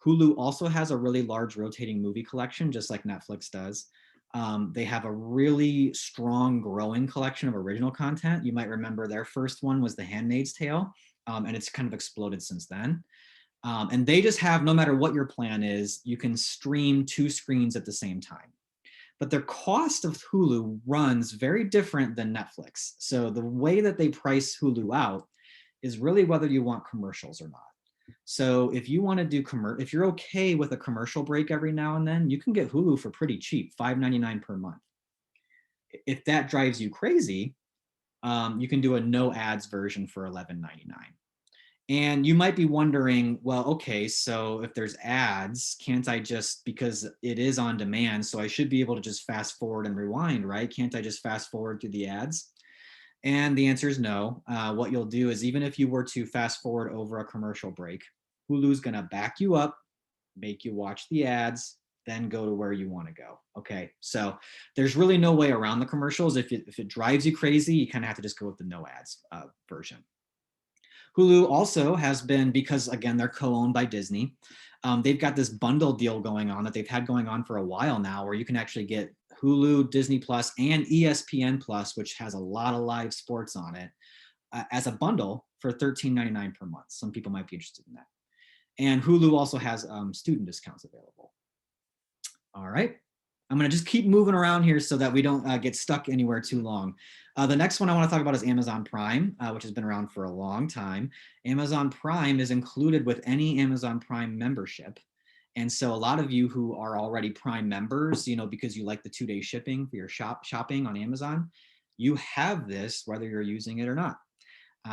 Hulu also has a really large rotating movie collection, just like Netflix does. They have a really strong growing collection of original content. You might remember their first one was The Handmaid's Tale, and it's kind of exploded since then. And they just have, no matter what your plan is, you can stream 2 screens at the same time. But their cost of Hulu runs very different than Netflix. So the way that they price Hulu out is really whether you want commercials or not. So if you want to do if you're okay with a commercial break every now and then, you can get Hulu for pretty cheap, $5.99 per month. If that drives you crazy, you can do a no ads version for $11.99. And you might be wondering, well, okay, so if there's ads, can't I just, because it is on demand, so I should be able to just fast forward and rewind, right? Can't I just fast forward through the ads? And the answer is no. What you'll do is, even if you were to fast forward over a commercial break, Hulu's gonna back you up, make you watch the ads, then go to where you want to go. Okay, so there's really no way around the commercials. If it drives you crazy, you kind of have to just go with the no ads version. Hulu also has been, because again, they're co-owned by Disney, they've got this bundle deal going on that they've had going on for a while now, where you can actually get Hulu, Disney Plus, and ESPN Plus, which has a lot of live sports on it, as a bundle for $13.99 per month. Some people might be interested in that. And Hulu also has student discounts available. All right. I'm going to just keep moving around here so that we don't get stuck anywhere too long. The next one I want to talk about is Amazon Prime, which has been around for a long time. Amazon Prime is included with any Amazon Prime membership. And so a lot of you who are already Prime members, you know, because you like the 2-day shipping for your shopping on Amazon, you have this whether you're using it or not.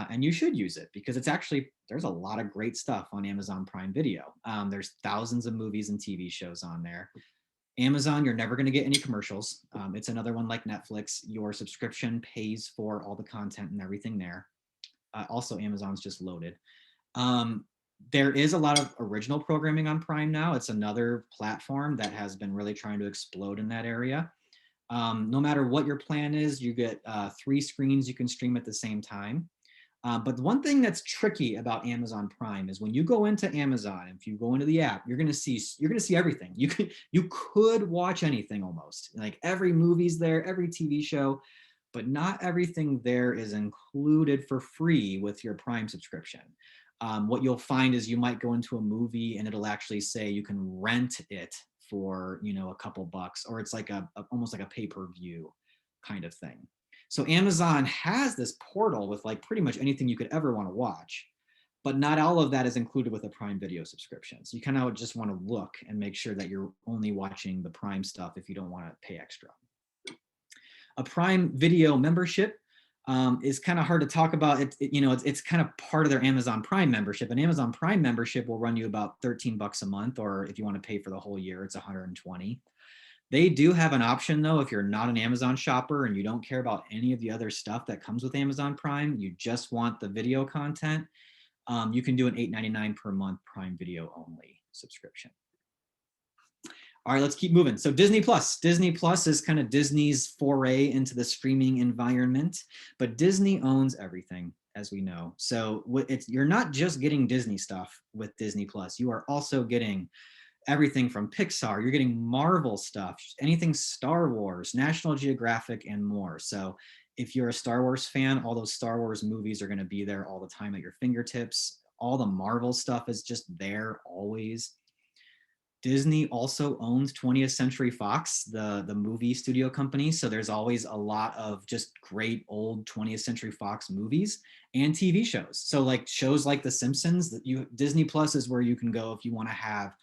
And you should use it because it's actually, there's a lot of great stuff on Amazon Prime Video. There's thousands of movies and TV shows on there. Amazon, you're never going to get any commercials. It's another one like Netflix. Your subscription pays for all the content and everything there. Also, Amazon's just loaded. There is a lot of original programming on Prime now. It's another platform that has been really trying to explode in that area. No matter what your plan is, you get 3 screens you can stream at the same time. But the one thing that's tricky about Amazon Prime is when you go into Amazon, if you go into the app, you're gonna see everything. You could watch anything almost. Like every movie's there, every TV show, but not everything there is included for free with your Prime subscription. What you'll find is you might go into a movie and it'll actually say you can rent it for, you know, a couple bucks, or it's like almost like a pay-per-view kind of thing. So Amazon has this portal with like pretty much anything you could ever want to watch, but not all of that is included with a Prime Video subscription. So you kind of just want to look and make sure that you're only watching the Prime stuff if you don't want to pay extra. A Prime Video membership is kind of hard to talk about. It's kind of part of their Amazon Prime membership. An Amazon Prime membership will run you about 13 bucks a month, or if you want to pay for the whole year, it's 120. They do have an option though, if you're not an Amazon shopper and you don't care about any of the other stuff that comes with Amazon Prime, you just want the video content, you can do an $8.99 per month Prime Video only subscription. All right, let's keep moving. So Disney Plus. Disney Plus is kind of Disney's foray into the streaming environment, but Disney owns everything, as we know. So you're not just getting Disney stuff with Disney Plus. You are also getting everything from Pixar, you're getting Marvel stuff, anything Star Wars, National Geographic, and more. So if you're a Star Wars fan, all those Star Wars movies are going to be there all the time at your fingertips. All the Marvel stuff is just there always. Disney also owns 20th Century Fox, the movie studio company. So there's always a lot of just great old 20th Century Fox movies and TV shows. So like shows like The Simpsons, Disney Plus is where you can go if you want to have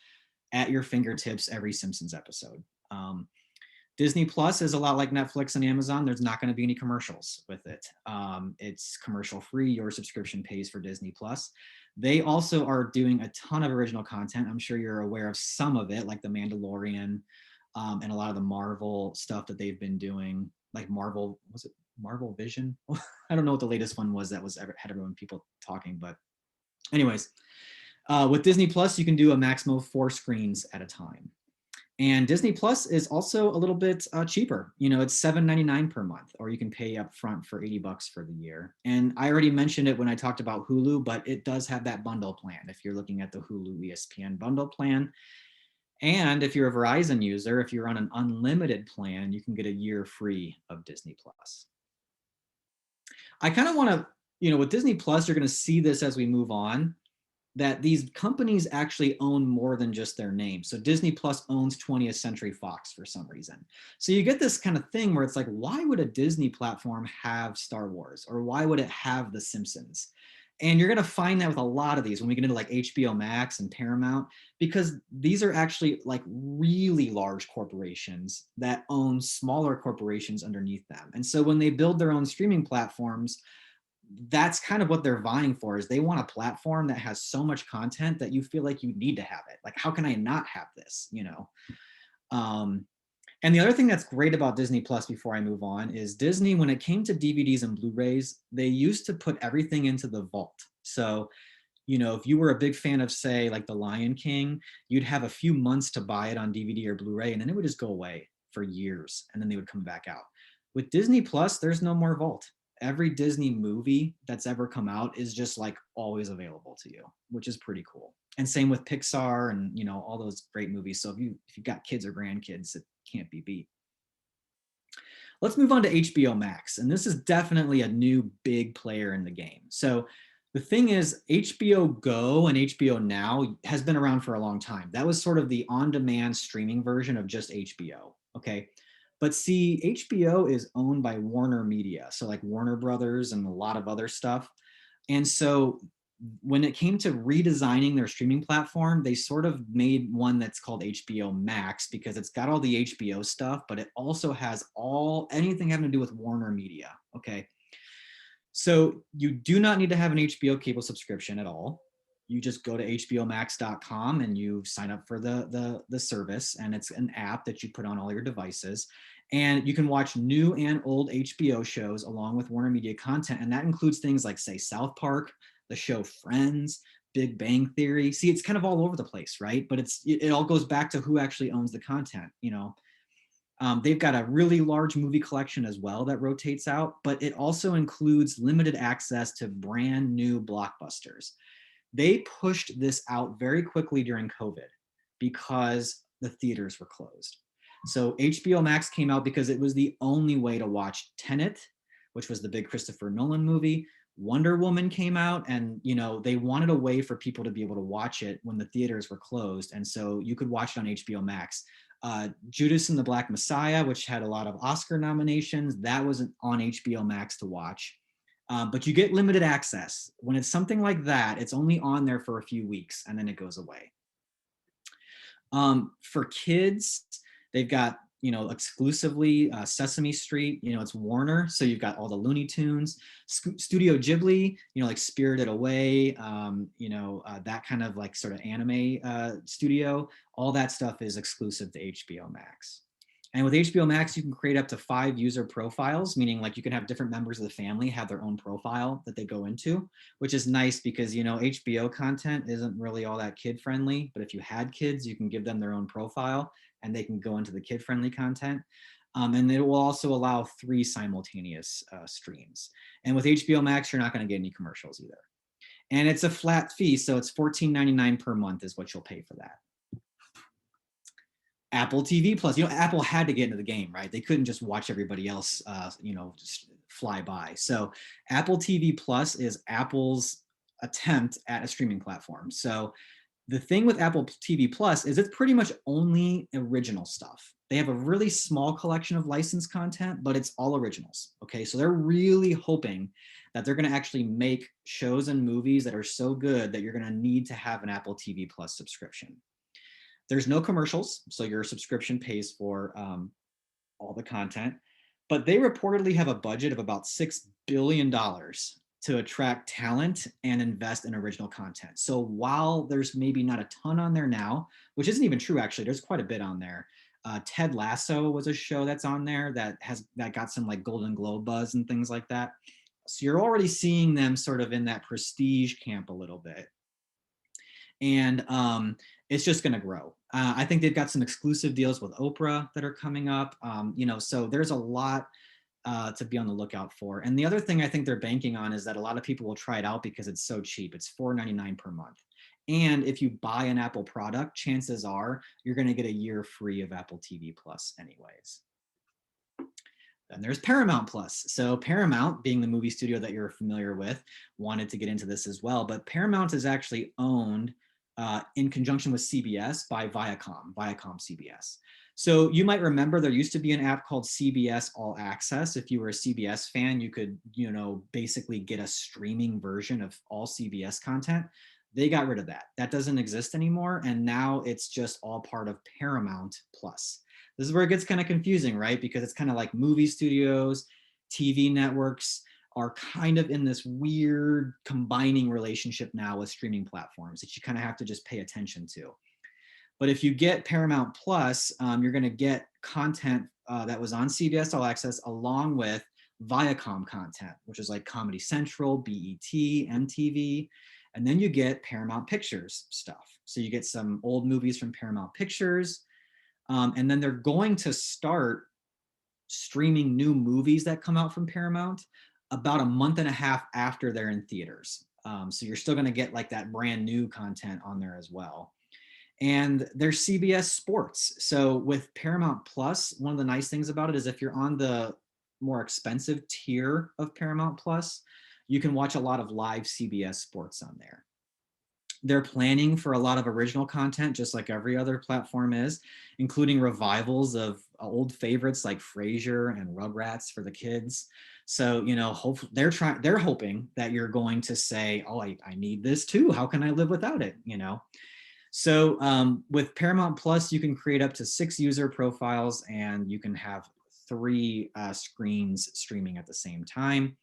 at your fingertips every Simpsons episode. Disney Plus is a lot like Netflix and Amazon. There's not going to be any commercials with it. It's commercial free. Your subscription pays for Disney Plus. They also are doing a ton of original content. I'm sure you're aware of some of it, like The Mandalorian, and a lot of the Marvel stuff that they've been doing, like Marvel, was it Marvel Vision? I don't know what the latest one was that had everyone people talking, but anyways, with Disney Plus, you can do a maximum of 4 screens at a time. And Disney Plus is also a little bit cheaper. You know, it's $7.99 per month, or you can pay up front for 80 bucks for the year. And I already mentioned it when I talked about Hulu, but it does have that bundle plan if you're looking at the Hulu ESPN bundle plan. And if you're a Verizon user, if you're on an unlimited plan, you can get a year free of Disney Plus. I kind of want to, you know, with Disney Plus, you're going to see this as we move on, that these companies actually own more than just their name. So Disney Plus owns 20th Century Fox for some reason. So you get this kind of thing where it's like, why would a Disney platform have Star Wars? Or why would it have The Simpsons? And you're going to find that with a lot of these when we get into like HBO Max and Paramount, because these are actually like really large corporations that own smaller corporations underneath them. And so when they build their own streaming platforms, that's kind of what they're vying for, is they want a platform that has so much content that you feel like you need to have it. Like, how can I not have this, you know? And the other thing that's great about Disney Plus, before I move on, is Disney, when it came to DVDs and Blu-rays, they used to put everything into the vault. So, you know, if you were a big fan of, say, like The Lion King, you'd have a few months to buy it on DVD or Blu-ray, and then it would just go away for years, and then they would come back out. With Disney Plus, there's no more vault. Every Disney movie that's ever come out is just like always available to you, which is pretty cool. And same with Pixar and, you know, all those great movies. So if you've got kids or grandkids, it can't be beat. Let's move on to HBO Max. And this is definitely a new big player in the game. So the thing is, HBO Go and HBO Now has been around for a long time. That was sort of the on-demand streaming version of just HBO, okay? But see, HBO is owned by Warner Media, so like Warner Brothers and a lot of other stuff. And so when it came to redesigning their streaming platform, they sort of made one that's called HBO Max, because it's got all the HBO stuff, but it also has anything having to do with Warner Media, okay? So you do not need to have an HBO cable subscription at all. You just go to hbomax.com and you sign up for the service, and it's an app that you put on all your devices. And you can watch new and old HBO shows along with Warner Media content. And that includes things like, say, South Park, the show Friends, Big Bang Theory. See, it's kind of all over the place, right? But it all goes back to who actually owns the content, you know. They've got a really large movie collection as well that rotates out, but it also includes limited access to brand new blockbusters. They pushed this out very quickly during COVID because the theaters were closed. So HBO Max came out because it was the only way to watch Tenet, which was the big Christopher Nolan movie. Wonder Woman came out, and you know, they wanted a way for people to be able to watch it when the theaters were closed, and so you could watch it on HBO Max. Judas and the Black Messiah, which had a lot of Oscar nominations, that was on HBO Max to watch. But you get limited access. When it's something like that, it's only on there for a few weeks and then it goes away. For kids, they've got, you know, exclusively Sesame Street, you know, it's Warner. So you've got all the Looney Tunes, Studio Ghibli, you know, like Spirited Away, you know, that kind of like sort of anime studio. All that stuff is exclusive to HBO Max. And with HBO Max, you can create up to 5 user profiles, meaning like you can have different members of the family have their own profile that they go into, which is nice because, you know, HBO content isn't really all that kid friendly, but if you had kids, you can give them their own profile and they can go into the kid friendly content. And it will also allow 3 simultaneous streams. And with HBO Max, you're not going to get any commercials either. And it's a flat fee, so it's $14.99 per month is what you'll pay for that. Apple TV Plus, you know, Apple had to get into the game, right? They couldn't just watch everybody else, you know, just fly by. So Apple TV Plus is Apple's attempt at a streaming platform. So the thing with Apple TV Plus is it's pretty much only original stuff. They have a really small collection of licensed content, but it's all originals. Okay, so they're really hoping that they're going to actually make shows and movies that are so good that you're going to need to have an Apple TV Plus subscription. There's no commercials, so your subscription pays for all the content, but they reportedly have a budget of about $6 billion to attract talent and invest in original content. So while there's maybe not a ton on there now, which isn't even true actually, there's quite a bit on there. Ted Lasso was a show that's on there that got some like Golden Globe buzz and things like that. So you're already seeing them sort of in that prestige camp a little bit. And it's just going to grow. I think they've got some exclusive deals with Oprah that are coming up. You know, so there's a lot to be on the lookout for. And the other thing I think they're banking on is that a lot of people will try it out because it's so cheap. It's $4.99 per month. And if you buy an Apple product, chances are you're going to get a year free of Apple TV Plus anyways. Then there's Paramount Plus. So Paramount, being the movie studio that you're familiar with, wanted to get into this as well. But Paramount is actually owned in conjunction with CBS by Viacom CBS. So you might remember there used to be an app called CBS All Access. If you were a CBS fan, you could, basically get a streaming version of all CBS content. They got rid of that. That doesn't exist anymore. And now it's just all part of Paramount Plus. This is where it gets kind of confusing, right? Because it's kind of like movie studios, TV networks are kind of in this weird combining relationship now with streaming platforms that you kind of have to just pay attention to. But if you get Paramount Plus, you're going to get content that was on CBS All Access along with Viacom content, which is like Comedy Central, BET, MTV. And then you get Paramount Pictures stuff. So you get some old movies from Paramount Pictures. And then they're going to start streaming new movies that come out from Paramount about a month and a half after they're in theaters. So you're still going to get like that brand new content on there as well. And there's CBS Sports. So with Paramount Plus, one of the nice things about it is if you're on the more expensive tier of Paramount Plus, you can watch a lot of live CBS Sports on there. They're planning for a lot of original content, just like every other platform is, including revivals of old favorites like Frasier and Rugrats for the kids. So, hopefully they're hoping that you're going to say, oh, I need this too. How can I live without it? So with Paramount Plus, you can create up to 6 user profiles and you can have 3 screens streaming at the same time.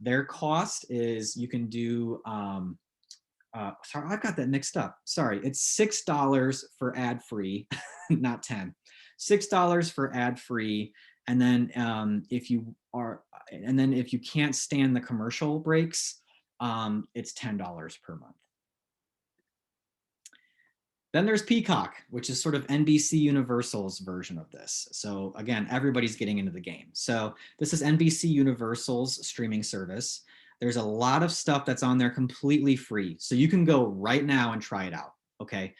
Their cost is you can do, sorry, I've got that mixed up. Sorry, it's $6 for ad-free, not 10. $6 for ad-free. And then if you can't stand the commercial breaks, it's $10 per month. Then there's Peacock, which is sort of NBC Universal's version of this. So again, everybody's getting into the game. So this is NBC Universal's streaming service. There's a lot of stuff that's on there completely free. So you can go right now and try it out, okay?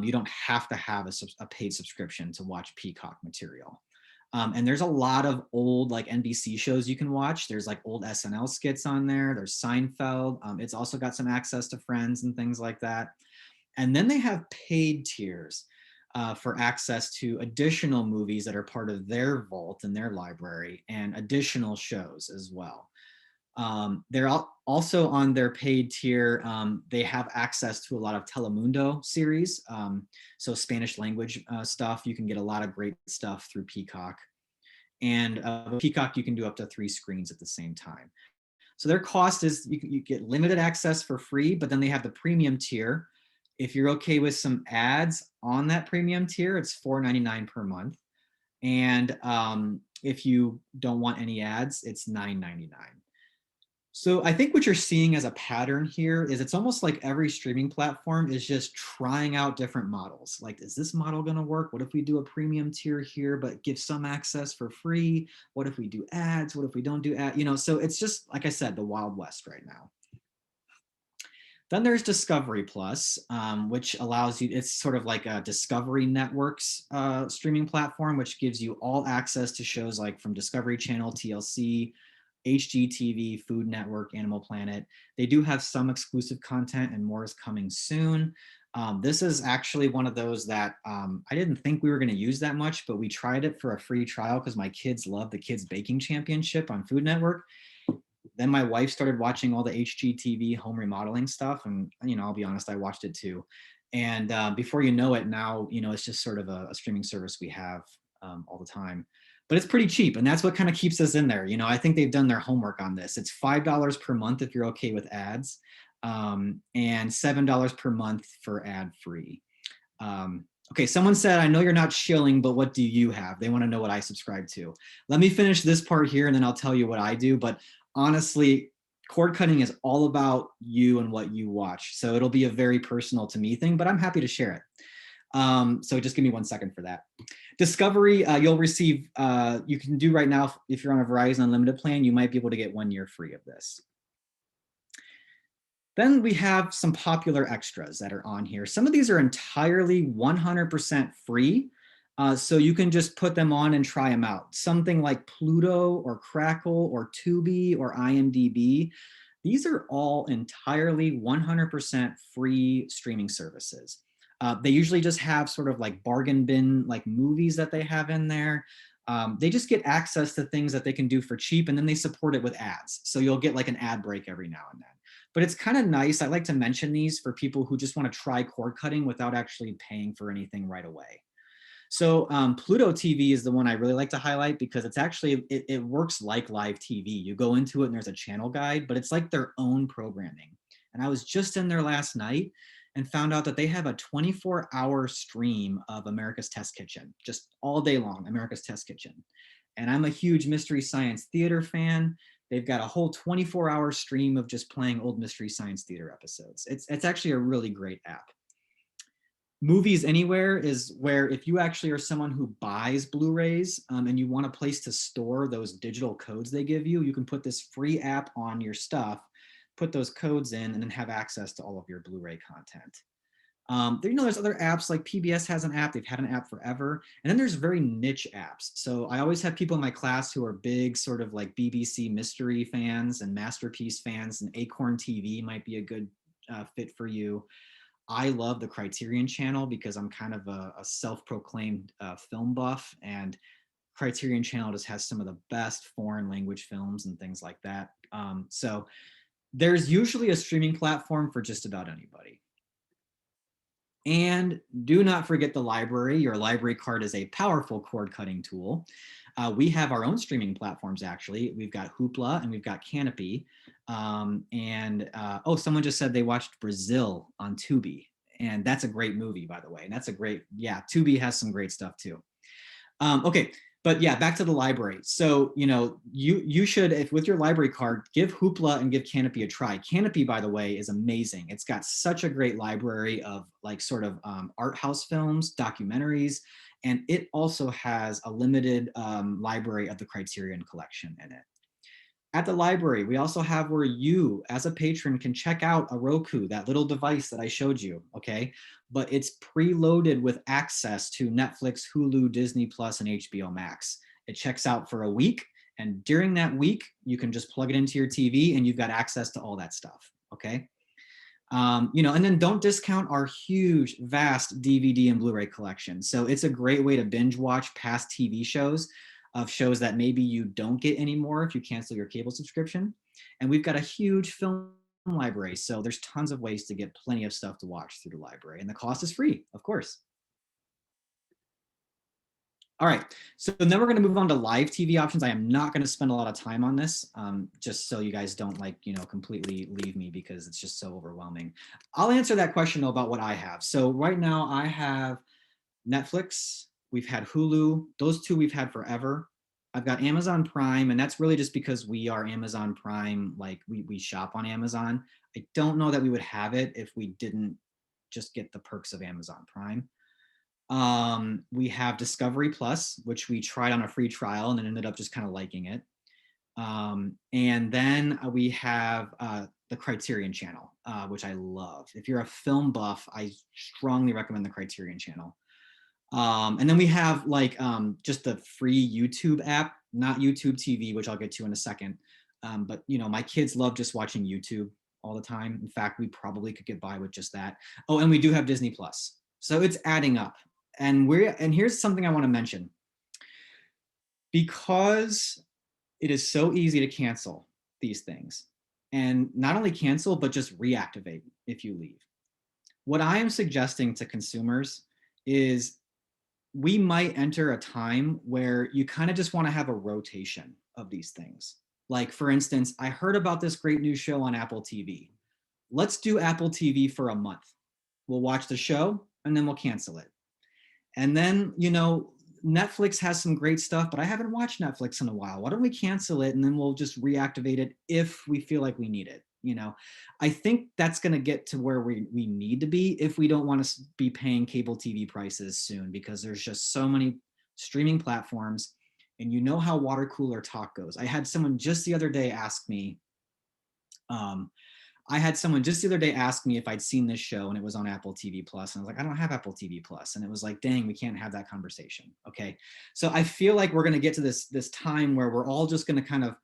You don't have to have a paid subscription to watch Peacock material. And there's a lot of old like NBC shows you can watch. There's like old SNL skits on there. There's Seinfeld. It's also got some access to Friends and things like that. And then they have paid tiers for access to additional movies that are part of their vault and their library and additional shows as well. They're also on their paid tier. They have access to a lot of Telemundo series. So Spanish language stuff, you can get a lot of great stuff through Peacock. And with Peacock, you can do up to 3 screens at the same time. So their cost is you get limited access for free, but then they have the premium tier. If you're okay with some ads on that premium tier, it's $4.99 per month. And if you don't want any ads, it's $9.99. So I think what you're seeing as a pattern here is it's almost like every streaming platform is just trying out different models. Like, is this model going to work? What if we do a premium tier here, but give some access for free? What if we do ads? What if we don't do ads? So it's just, like I said, the Wild West right now. Then there's Discovery Plus, which allows you, it's sort of like a Discovery Network's streaming platform, which gives you all access to shows like from Discovery Channel, TLC, HGTV, Food Network, Animal Planet. They do have some exclusive content and more is coming soon. This is actually one of those that I didn't think we were going to use that much, but we tried it for a free trial because my kids love the Kids Baking Championship on Food Network. Then my wife started watching all the HGTV home remodeling stuff. And, I'll be honest, I watched it too. And before you know it now, it's just sort of a streaming service we have all the time. But it's pretty cheap. And that's what kind of keeps us in there. I think they've done their homework on this. It's $5 per month if you're okay with ads, and $7 per month for ad free. Okay, someone said, I know you're not shilling, but what do you have? They want to know what I subscribe to. Let me finish this part here and then I'll tell you what I do. But honestly, cord cutting is all about you and what you watch. So it'll be a very personal to me thing, but I'm happy to share it. So just give me 1 second for that. Discovery, you'll receive, you can do right now, if you're on a Verizon Unlimited plan, you might be able to get 1 year free of this. Then we have some popular extras that are on here. Some of these are entirely 100% free. So you can just put them on and try them out. Something like Pluto or Crackle or Tubi or IMDb. These are all entirely 100% free streaming services. They usually just have sort of like bargain bin like movies that they have in there. They just get access to things that they can do for cheap, and then they support it with ads. So you'll get like an ad break every now and then. But it's kind of nice. I like to mention these for people who just want to try cord cutting without actually paying for anything right away. So Pluto TV is the one I really like to highlight because it's actually, it works like live TV. You go into it and there's a channel guide, but it's like their own programming. And I was just in there last night and found out that they have a 24-hour stream of America's Test Kitchen, just all day long, America's Test Kitchen. And I'm a huge Mystery Science Theater fan. They've got a whole 24-hour stream of just playing old Mystery Science Theater episodes. It's actually a really great app. Movies Anywhere is where if you actually are someone who buys Blu-rays and you want a place to store those digital codes they give you, you can put this free app on your stuff, put those codes in, and then have access to all of your Blu-ray content. There's other apps like PBS has an app. They've had an app forever. And then there's very niche apps. So I always have people in my class who are big sort of like BBC mystery fans and Masterpiece fans, and Acorn TV might be a good fit for you. I love the Criterion Channel because I'm kind of a self-proclaimed film buff, and Criterion Channel just has some of the best foreign language films and things like that. So there's usually a streaming platform for just about anybody. And do not forget the library. Your library card is a powerful cord cutting tool. We have our own streaming platforms, actually. We've got Hoopla and we've got Canopy. Oh, someone just said they watched Brazil on Tubi. And that's a great movie, by the way. And that's a great, yeah, Tubi has some great stuff too. Okay, but yeah, back to the library. So, you should, if with your library card, give Hoopla and give Canopy a try. Canopy, by the way, is amazing. It's got such a great library of like sort of art house films, documentaries, and it also has a limited library of the Criterion collection in it. At the library, we also have where you, as a patron, can check out a Roku, that little device that I showed you, okay? But it's preloaded with access to Netflix, Hulu, Disney Plus, and HBO Max. It checks out for a week, and during that week, you can just plug it into your TV and you've got access to all that stuff, okay? And then don't discount our huge, vast DVD and Blu-ray collection. So it's a great way to binge watch past TV shows of shows that maybe you don't get anymore if you cancel your cable subscription. And we've got a huge film library. So there's tons of ways to get plenty of stuff to watch through the library. And the cost is free, of course. All right, so then we're going to move on to live TV options. I am not going to spend a lot of time on this, just so you guys don't completely leave me because it's just so overwhelming. I'll answer that question though about what I have. So right now I have Netflix, we've had Hulu, those two we've had forever. I've got Amazon Prime, and that's really just because we are Amazon Prime, like we shop on Amazon. I don't know that we would have it if we didn't just get the perks of Amazon Prime. We have Discovery Plus, which we tried on a free trial and then ended up just kind of liking it. And then we have the Criterion Channel, which I love. If you're a film buff, I strongly recommend the Criterion Channel. And then we have just the free YouTube app, not YouTube TV, which I'll get to in a second. But my kids love just watching YouTube all the time. In fact, we probably could get by with just that. Oh, and we do have Disney Plus. So it's adding up. And here's something I want to mention. Because it is so easy to cancel these things, and not only cancel, but just reactivate if you leave. What I am suggesting to consumers is we might enter a time where you kind of just want to have a rotation of these things. Like, for instance, I heard about this great new show on Apple TV. Let's do Apple TV for a month. We'll watch the show and then we'll cancel it. And then, Netflix has some great stuff, but I haven't watched Netflix in a while. Why don't we cancel it and then we'll just reactivate it if we feel like we need it? I think that's going to get to where we need to be if we don't want to be paying cable TV prices soon, because there's just so many streaming platforms, and how water cooler talk goes. I had someone just the other day ask me, if I'd seen this show and it was on Apple TV Plus. And I was like, I don't have Apple TV Plus. And it was like, dang, we can't have that conversation. Okay. So I feel like we're going to get to this time where we're all just going to kind of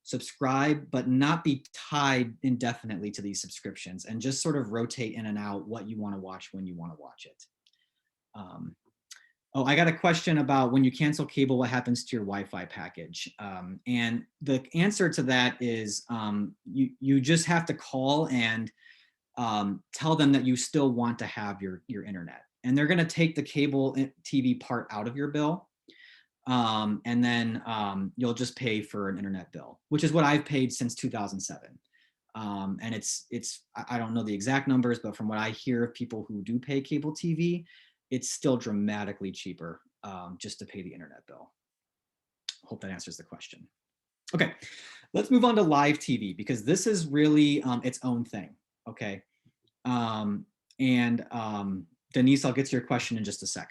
subscribe, but not be tied indefinitely to these subscriptions, and just sort of rotate in and out what you want to watch when you want to watch it. Oh, I got a question about when you cancel cable, what happens to your Wi-Fi package? And the answer to that is you just have to call and tell them that you still want to have your internet. And they're going to take the cable TV part out of your bill. And then you'll just pay for an internet bill, which is what I've paid since 2007. And I don't know the exact numbers, but from what I hear of people who do pay cable TV, it's still dramatically cheaper just to pay the internet bill. Hope that answers the question. Okay, let's move on to live TV, because this is really its own thing, okay? Denise, I'll get to your question in just a sec.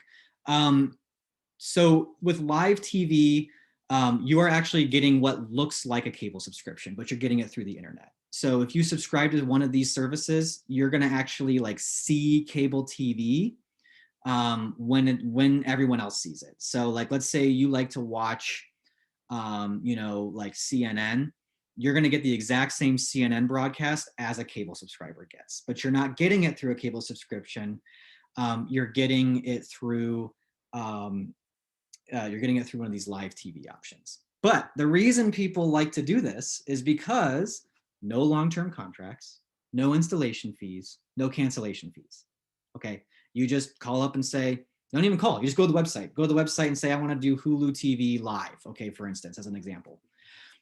So with live TV, you are actually getting what looks like a cable subscription, but you're getting it through the internet. So if you subscribe to one of these services, you're gonna actually like see cable TV when everyone else sees it. So like, let's say you like to watch, like CNN, you're going to get the exact same CNN broadcast as a cable subscriber gets, but you're not getting it through a cable subscription. You're getting it through one of these live TV options. But the reason people like to do this is because no long-term contracts, no installation fees, no cancellation fees. Okay, you just call up and say, don't even call, you just go to the website. Go to the website and say, I want to do Hulu TV live, okay, for instance, as an example.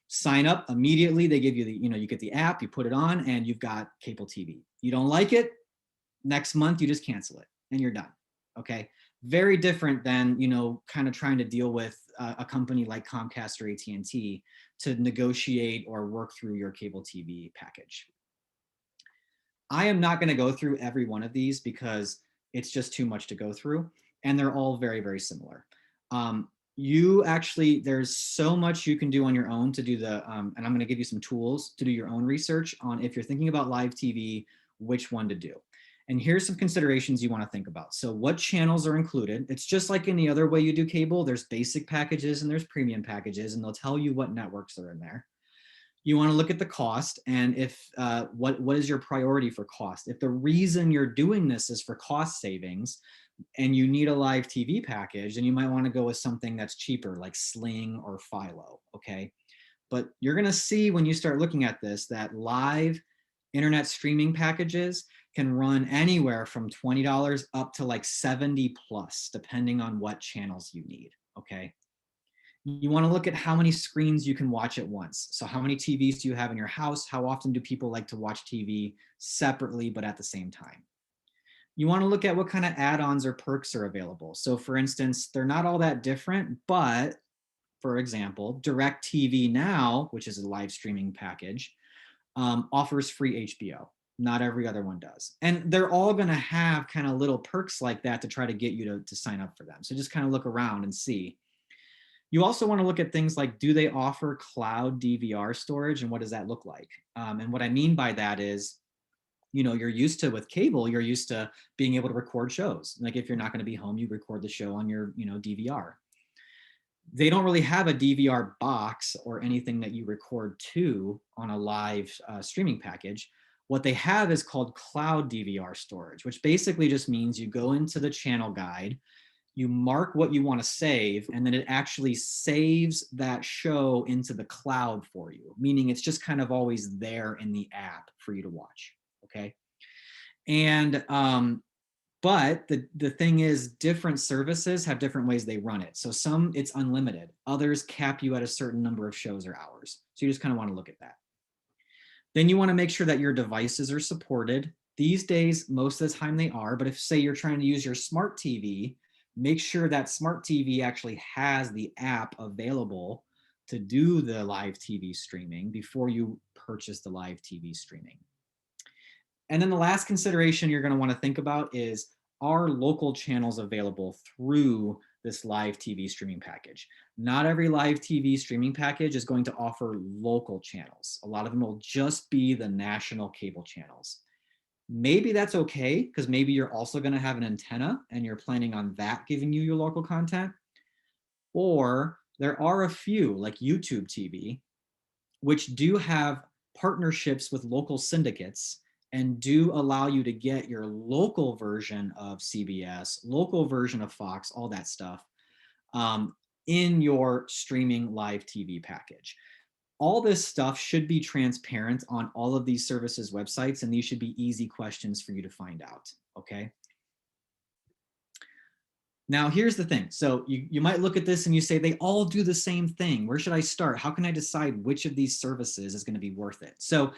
Sign up immediately. They give you you get the app, you put it on, and you've got cable TV. You don't like it, next month you just cancel it and you're done, okay? Very different than, kind of trying to deal with a company like Comcast or AT&T to negotiate or work through your cable TV package. I am not going to go through every one of these because it's just too much to go through, and they're all very, very similar. There's so much you can do on your own to do and I'm going to give you some tools to do your own research on if you're thinking about live TV, which one to do. And here's some considerations you want to think about. So what channels are included? It's just like any other way you do cable. There's basic packages and there's premium packages, and they'll tell you what networks are in there. You want to look at the cost, and if what is your priority for cost? If the reason you're doing this is for cost savings and you need a live TV package, then you might want to go with something that's cheaper, like Sling or Philo, okay? But you're going to see when you start looking at this that live internet streaming packages can run anywhere from $20 up to like 70 plus, depending on what channels you need, okay? You want to look at how many screens you can watch at once. So how many TVs do you have in your house? How often do people like to watch TV separately but at the same time? You want to look at what kind of add-ons or perks are available. So for instance, they're not all that different, but for example, DirecTV Now, which is a live streaming package, offers free HBO. Not every other one does. And they're all going to have kind of little perks like that to try to get you to sign up for them. So just kind of look around and see. You also want to look at things like, do they offer cloud DVR storage, and what does that look like? And what I mean by that is, you're used to, with cable, you're used to being able to record shows. Like if you're not going to be home, you record the show on your, DVR. They don't really have a DVR box or anything that you record to on a live streaming package. What they have is called cloud DVR storage, which basically just means you go into the channel guide, you mark what you want to save, and then it actually saves that show into the cloud for you, meaning it's just kind of always there in the app for you to watch, okay? And, but the thing is, different services have different ways they run it. So some, it's unlimited. Others cap you at a certain number of shows or hours. So you just kind of want to look at that. Then you want to make sure that your devices are supported. These days, most of the time they are, but if say you're trying to use your smart TV, make sure that smart TV actually has the app available to do the live TV streaming before you purchase the live TV streaming. And then the last consideration you're going to want to think about is, are local channels available through this live TV streaming package? Not every live TV streaming package is going to offer local channels. A lot of them will just be the national cable channels. Maybe that's okay, because maybe you're also going to have an antenna and you're planning on that giving you your local content. Or there are a few, like YouTube TV, which do have partnerships with local syndicates and do allow you to get your local version of CBS, local version of Fox, all that stuff um, in your streaming live TV package. All this stuff should be transparent on all of these services websites, and these should be easy questions for you to find out, okay? Now, here's the thing. So you might look at this and you say, they all do the same thing. Where should I start? How can I decide which of these services is going to be worth it? So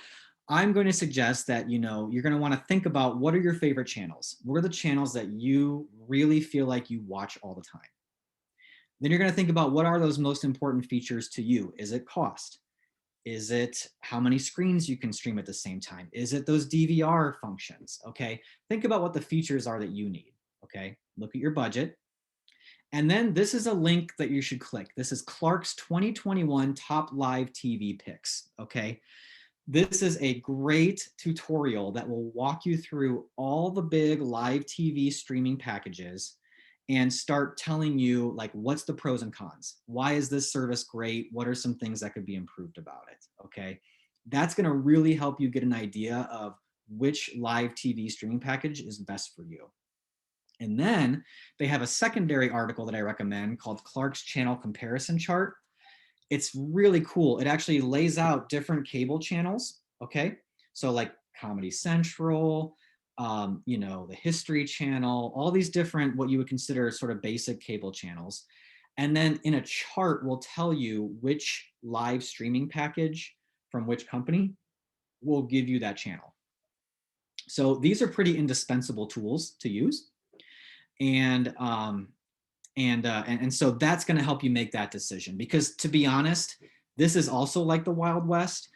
I'm going to suggest that, you're going to want to think about, what are your favorite channels? What are the channels that you really feel like you watch all the time? Then you're going to think about, what are those most important features to you? Is it cost? Is it how many screens you can stream at the same time? Is it those DVR functions? Okay, think about what the features are that you need. Okay, look at your budget. And then this is a link that you should click. This is Clark's 2021 Top Live TV Picks. Okay, this is a great tutorial that will walk you through all the big live TV streaming packages and start telling you, like, what's the pros and cons? Why is this service great? What are some things that could be improved about it? Okay, that's going to really help you get an idea of which live TV streaming package is best for you. And then they have a secondary article that I recommend called Clark's Channel Comparison Chart. It's really cool. It actually lays out different cable channels. Okay, so like Comedy Central, the History Channel, all these different, what you would consider sort of basic cable channels. And then in a chart will tell you which live streaming package from which company will give you that channel. So these are pretty indispensable tools to use. And so that's going to help you make that decision, because to be honest, this is also like the Wild West,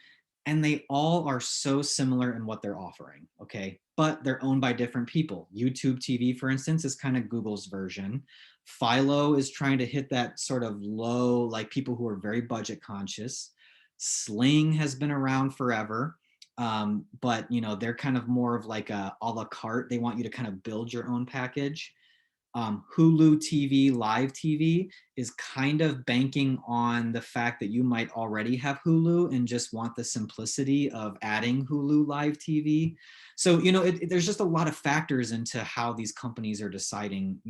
and they all are so similar in what they're offering. Okay, but they're owned by different people. YouTube TV, for instance, is kind of Google's version. Philo is trying to hit that sort of low, like people who are very budget conscious. Sling has been around forever. But they're kind of more of like a la carte. They want you to kind of build your own package. Hulu TV, live TV is kind of banking on the fact that you might already have Hulu and just want the simplicity of adding Hulu live TV. So, there's just a lot of factors into how these companies are deciding,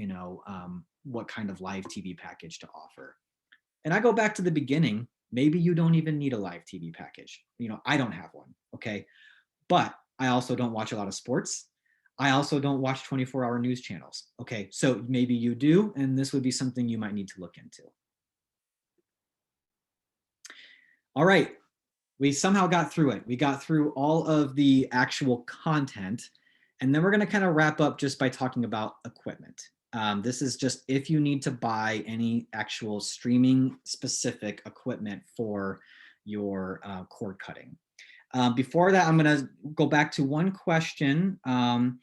what kind of live TV package to offer. And I go back to the beginning, maybe you don't even need a live TV package. I don't have one, okay? But I also don't watch a lot of sports. I also don't watch 24-hour news channels. Okay, so maybe you do, and this would be something you might need to look into. All right, we somehow got through it. We got through all of the actual content, and then we're gonna kind of wrap up just by talking about equipment. This is just if you need to buy any actual streaming specific equipment for your cord cutting. Before that, I'm going to go back to one question, and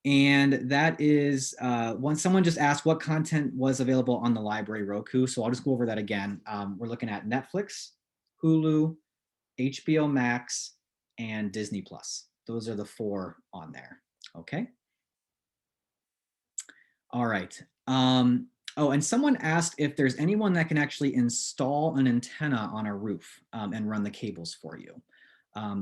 that is when someone just asked what content was available on the library Roku. So I'll just go over that again. We're looking at Netflix, Hulu, HBO Max, and Disney Plus. Those are the 4 on there. Okay. All right. Oh, and someone asked if there's anyone that can actually install an antenna on a roof and run the cables for you.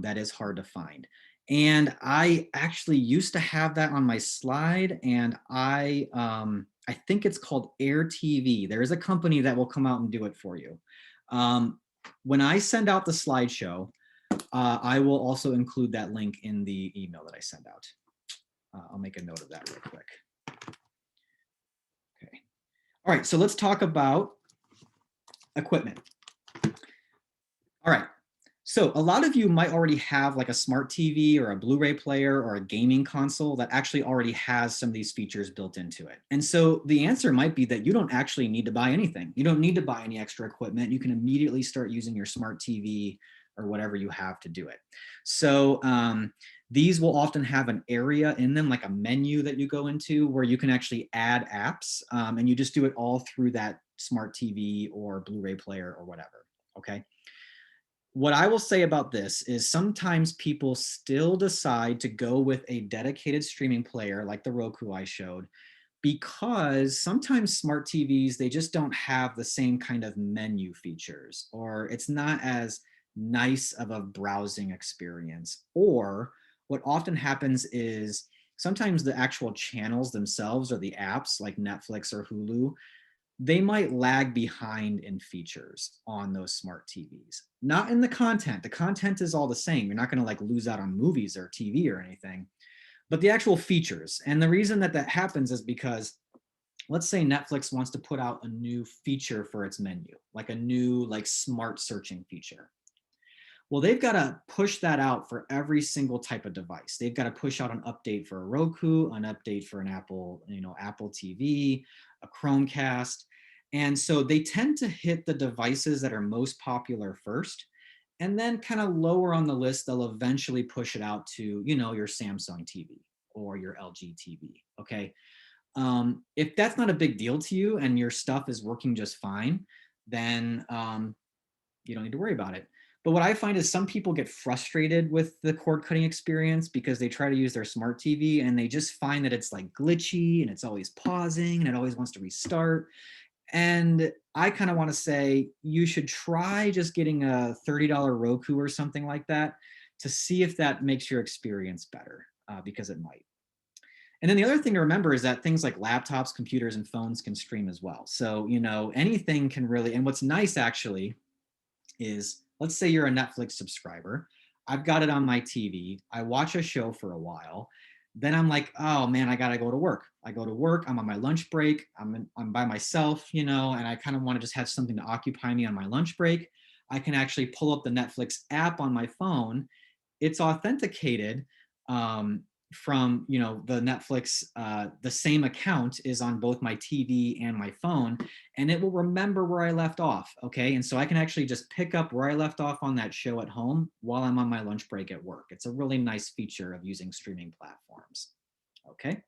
That is hard to find. And I actually used to have that on my slide, and I think it's called Air TV. There is a company that will come out and do it for you. When I send out the slideshow, I will also include that link in the email that I send out. I'll make a note of that real quick. Okay. All right, so let's talk about equipment. All right. So a lot of you might already have like a smart TV or a Blu-ray player or a gaming console that actually already has some of these features built into it. And so the answer might be that you don't actually need to buy anything. You don't need to buy any extra equipment. You can immediately start using your smart TV or whatever you have to do it. So these will often have an area in them, like a menu that you go into where you can actually add apps, and you just do it all through that smart TV or Blu-ray player or whatever, okay? What I will say about this is sometimes people still decide to go with a dedicated streaming player like the Roku I showed, because sometimes smart TVs, they just don't have the same kind of menu features, or it's not as nice of a browsing experience. Or what often happens is sometimes the actual channels themselves or the apps like Netflix or Hulu, they might lag behind in features on those smart TVs. Not in the content. The content is all the same. You're not going to like lose out on movies or TV or anything, but the actual features. And the reason that that happens is because let's say Netflix wants to put out a new feature for its menu, like a new like smart searching feature. Well, they've got to push that out for every single type of device. They've got to push out an update for a Roku, an update for an Apple, Apple TV, a Chromecast. And so they tend to hit the devices that are most popular first, and then kind of lower on the list, they'll eventually push it out to, your Samsung TV or your LG TV. Okay. If that's not a big deal to you and your stuff is working just fine, then you don't need to worry about it. But what I find is some people get frustrated with the cord cutting experience because they try to use their smart TV and they just find that it's like glitchy and it's always pausing and it always wants to restart. And I kind of want to say you should try just getting a $30 Roku or something like that to see if that makes your experience better, because it might. And then the other thing to remember is that things like laptops, computers, and phones can stream as well. So, anything can really, and what's nice actually is, let's say you're a Netflix subscriber. I've got it on my TV. I watch a show for a while. Then I'm like, oh man, I gotta go to work. I go to work. I'm on my lunch break. I'm by myself, and I kind of want to just have something to occupy me on my lunch break. I can actually pull up the Netflix app on my phone. It's authenticated, from the Netflix. The same account is on both my TV and my phone, and it will remember where I left off. Okay, and so I can actually just pick up where I left off on that show at home while I'm on my lunch break at work. It's a really nice feature of using streaming platforms. Okay.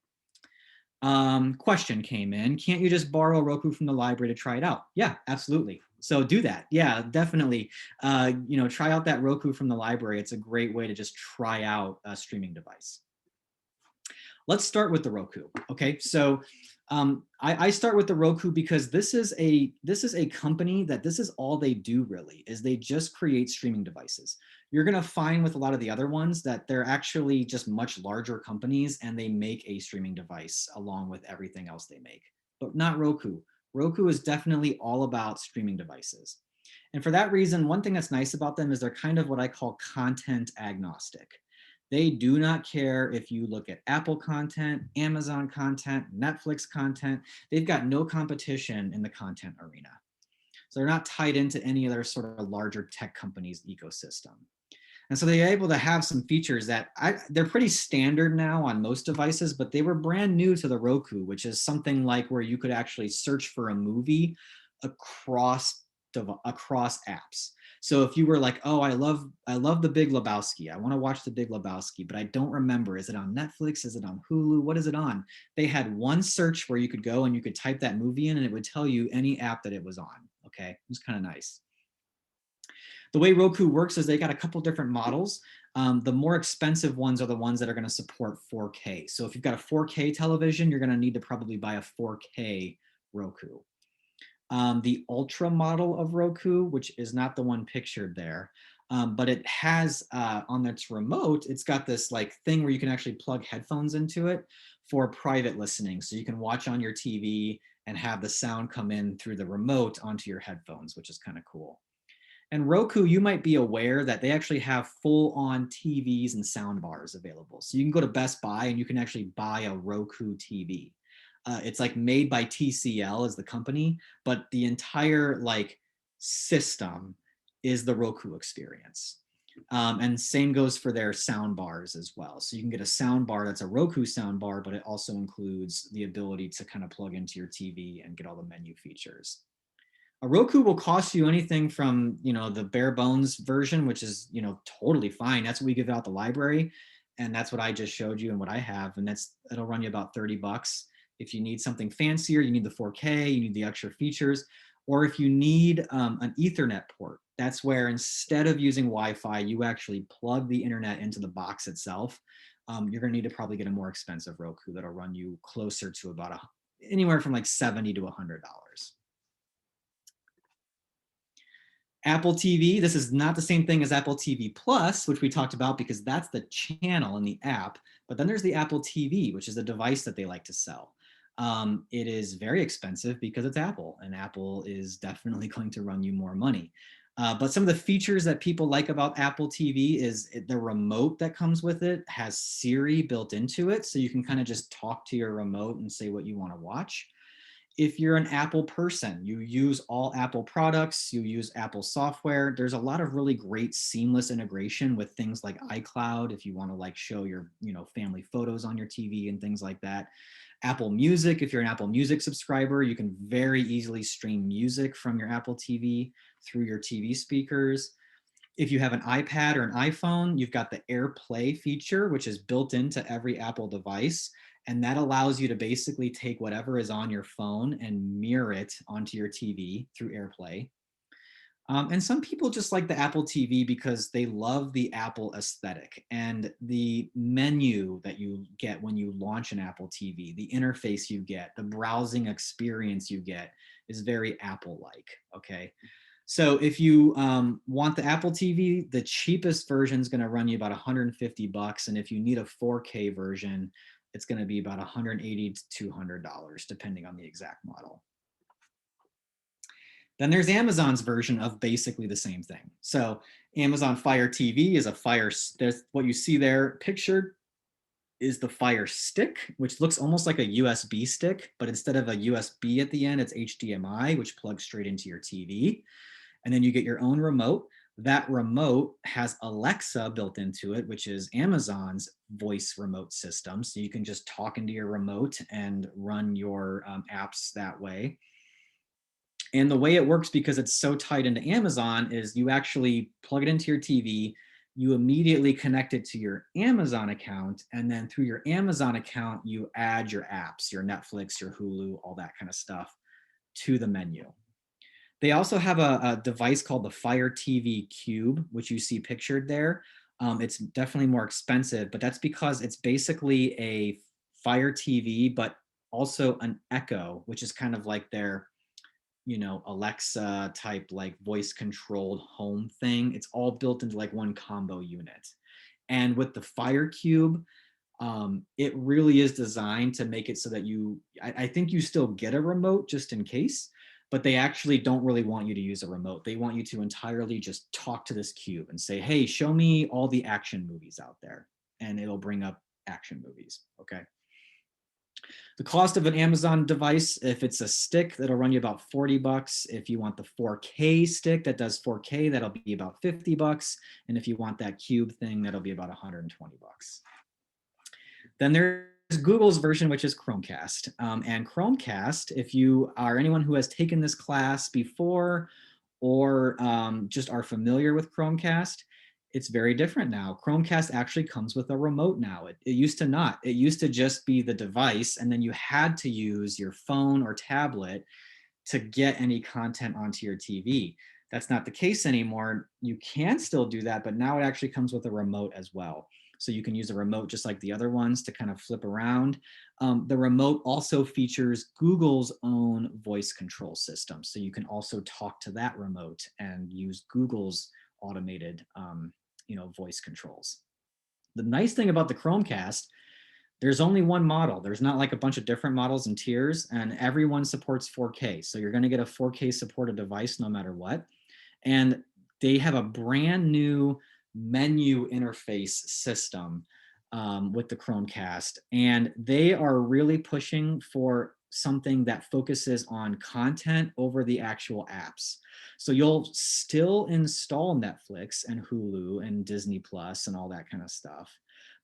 Question came in. Can't you just borrow Roku from the library to try it out? Yeah, absolutely. So do that. Yeah, definitely. Try out that Roku from the library. It's a great way to just try out a streaming device. Let's start with the Roku. Okay, so I start with the Roku because this is a company that this is all they do really, is they just create streaming devices. You're gonna find with a lot of the other ones that they're actually just much larger companies and they make a streaming device along with everything else they make, but not Roku. Roku is definitely all about streaming devices. And for that reason, one thing that's nice about them is they're kind of what I call content agnostic. They do not care if you look at Apple content, Amazon content, Netflix content. They've got no competition in the content arena. So they're not tied into any other sort of larger tech company's ecosystem. And so they're able to have some features that they're pretty standard now on most devices, but they were brand new to the Roku, which is something like where you could actually search for a movie across apps. So if you were like, oh, I love The Big Lebowski. I want to watch The Big Lebowski, but I don't remember. Is it on Netflix? Is it on Hulu? What is it on? They had one search where you could go and you could type that movie in and it would tell you any app that it was on. Okay, it was kind of nice. The way Roku works is they got a couple different models. The more expensive ones are the ones that are going to support 4K. So if you've got a 4K television, you're going to need to probably buy a 4K Roku. The Ultra model of Roku, which is not the one pictured there, but it has on its remote, it's got this like thing where you can actually plug headphones into it for private listening. So you can watch on your TV and have the sound come in through the remote onto your headphones, which is kind of cool. And Roku, you might be aware that they actually have full-on TVs and sound bars available. So you can go to Best Buy and you can actually buy a Roku TV. It's like made by TCL as the company, but the entire like system is the Roku experience. And same goes for their sound bars as well. So you can get a sound bar that's a Roku sound bar, but it also includes the ability to kind of plug into your TV and get all the menu features. A Roku will cost you anything from, the bare bones version, which is, totally fine. That's what we give out the library. And that's what I just showed you and what I have. And it'll run you about $30. If you need something fancier, you need the 4K, you need the extra features, or if you need an Ethernet port, that's where instead of using Wi-Fi, you actually plug the internet into the box itself. You're gonna need to probably get a more expensive Roku that'll run you closer to about anywhere from like $70 to $100. Apple TV, this is not the same thing as Apple TV Plus, which we talked about because that's the channel in the app. But then there's the Apple TV, which is a device that they like to sell. It is very expensive because it's Apple, and Apple is definitely going to run you more money. But some of the features that people like about Apple TV is the remote that comes with it has Siri built into it. So you can kind of just talk to your remote and say what you want to watch. If you're an Apple person, you use all Apple products, you use Apple software, there's a lot of really great seamless integration with things like iCloud if you want to like show your, family photos on your TV and things like that. Apple Music, if you're an Apple Music subscriber, you can very easily stream music from your Apple TV through your TV speakers. If you have an iPad or an iPhone, you've got the AirPlay feature, which is built into every Apple device. And that allows you to basically take whatever is on your phone and mirror it onto your TV through AirPlay. And some people just like the Apple TV because they love the Apple aesthetic and the menu that you get when you launch an Apple TV, the interface you get, the browsing experience you get is very Apple-like, okay? So if you want the Apple TV, the cheapest version is going to run you about $150. And if you need a 4K version, it's going to be about $180 to $200, depending on the exact model. Then there's Amazon's version of basically the same thing. So Amazon Fire TV is there's what you see there pictured is the Fire Stick, which looks almost like a USB stick, but instead of a USB at the end, it's HDMI, which plugs straight into your TV. And then you get your own remote. That remote has Alexa built into it, which is Amazon's voice remote system. So you can just talk into your remote and run your apps that way. And the way it works, because it's so tied into Amazon, is you actually plug it into your TV, you immediately connect it to your Amazon account, and then through your Amazon account, you add your apps, your Netflix, your Hulu, all that kind of stuff to the menu. They also have a device called the Fire TV Cube, which you see pictured there. It's definitely more expensive, but that's because it's basically a Fire TV, but also an Echo, which is kind of like their Alexa type, like voice controlled home thing. It's all built into like one combo unit. And with the Fire Cube, it really is designed to make it so that I think you still get a remote just in case, but they actually don't really want you to use a remote. They want you to entirely just talk to this cube and say, hey, show me all the action movies out there. And it'll bring up action movies, okay? The cost of an Amazon device, if it's a stick, that'll run you about $40. If you want the 4K stick that does 4K, that'll be about $50. And if you want that cube thing, that'll be about $120. Then there's Google's version, which is Chromecast. And Chromecast, if you are anyone who has taken this class before or just are familiar with Chromecast, it's very different now. Chromecast actually comes with a remote now. It used to not. It used to just be the device, and then you had to use your phone or tablet to get any content onto your TV. That's not the case anymore. You can still do that, but now it actually comes with a remote as well. So you can use a remote just like the other ones to kind of flip around. The remote also features Google's own voice control system. So you can also talk to that remote and use Google's automated voice controls. The nice thing about the Chromecast, there's only one model. There's not like a bunch of different models and tiers, and everyone supports 4K. So you're going to get a 4K supported device no matter what. And they have a brand new menu interface system with the Chromecast. And they are really pushing for something that focuses on content over the actual apps. So you'll still install Netflix and Hulu and Disney Plus and all that kind of stuff.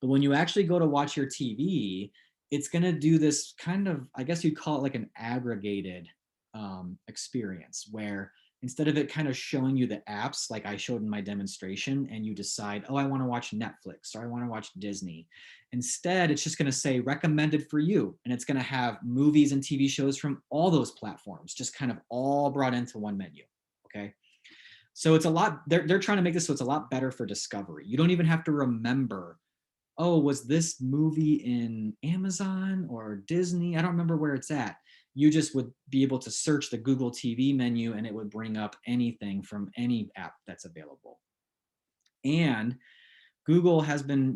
But when you actually go to watch your TV, it's going to do this kind of, I guess you'd call it like an aggregated experience, where instead of it kind of showing you the apps like I showed in my demonstration, and you decide, oh, I want to watch Netflix or I want to watch Disney. Instead, it's just going to say recommended for you. And it's going to have movies and TV shows from all those platforms, just kind of all brought into one menu. Okay. So it's a lot, they're trying to make this so it's a lot better for discovery. You don't even have to remember, oh, was this movie in Amazon or Disney? I don't remember where it's at. You just would be able to search the Google TV menu and it would bring up anything from any app that's available. And Google has been,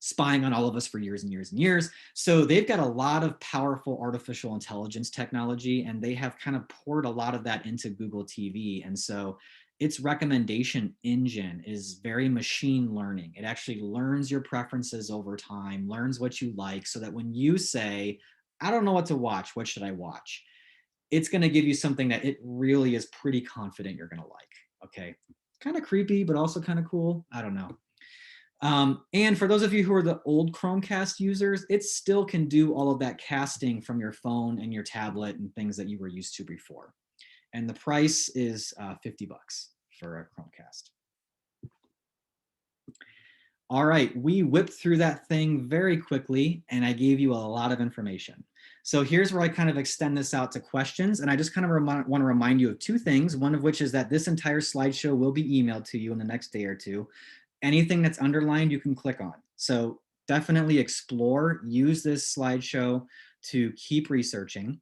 spying on all of us for years and years and years. So they've got a lot of powerful artificial intelligence technology, and they have kind of poured a lot of that into Google TV. And so its recommendation engine is very machine learning. It actually learns your preferences over time, learns what you like, so that when you say, I don't know what to watch, what should I watch? It's going to give you something that it really is pretty confident you're going to like. Okay. Kind of creepy, but also kind of cool. I don't know. And for those of you who are the old Chromecast users, it still can do all of that casting from your phone and your tablet and things that you were used to before. And the price is $50 for a Chromecast. All right, we whipped through that thing very quickly, and I gave you a lot of information. So here's where I kind of extend this out to questions, and I just kind of want to remind you of two things, one of which is that this entire slideshow will be emailed to you in the next day or two. Anything that's underlined, you can click on. So definitely explore, use this slideshow to keep researching.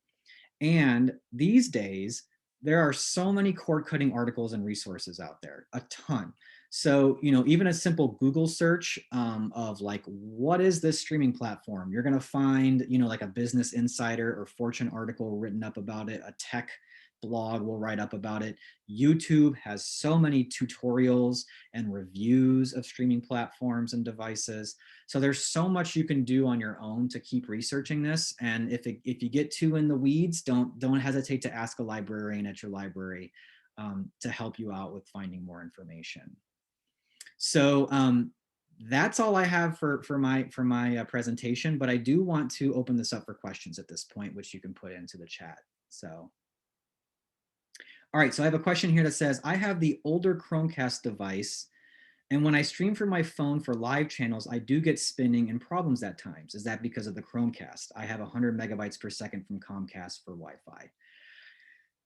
And these days, there are so many cord cutting articles and resources out there, a ton. So, even a simple Google search of like, what is this streaming platform? You're going to find, like a Business Insider or Fortune article written up about it, a tech blog will write up about it. YouTube has so many tutorials and reviews of streaming platforms and devices. So there's so much you can do on your own to keep researching this. And if you get too in the weeds, don't hesitate to ask a librarian at your library to help you out with finding more information. So that's all I have for my presentation, but I do want to open this up for questions at this point, which you can put into the chat. So. All right, so I have a question here that says, I have the older Chromecast device, and when I stream from my phone for live channels, I do get spinning and problems at times. Is that because of the Chromecast? I have 100 megabytes per second from Comcast for Wi-Fi.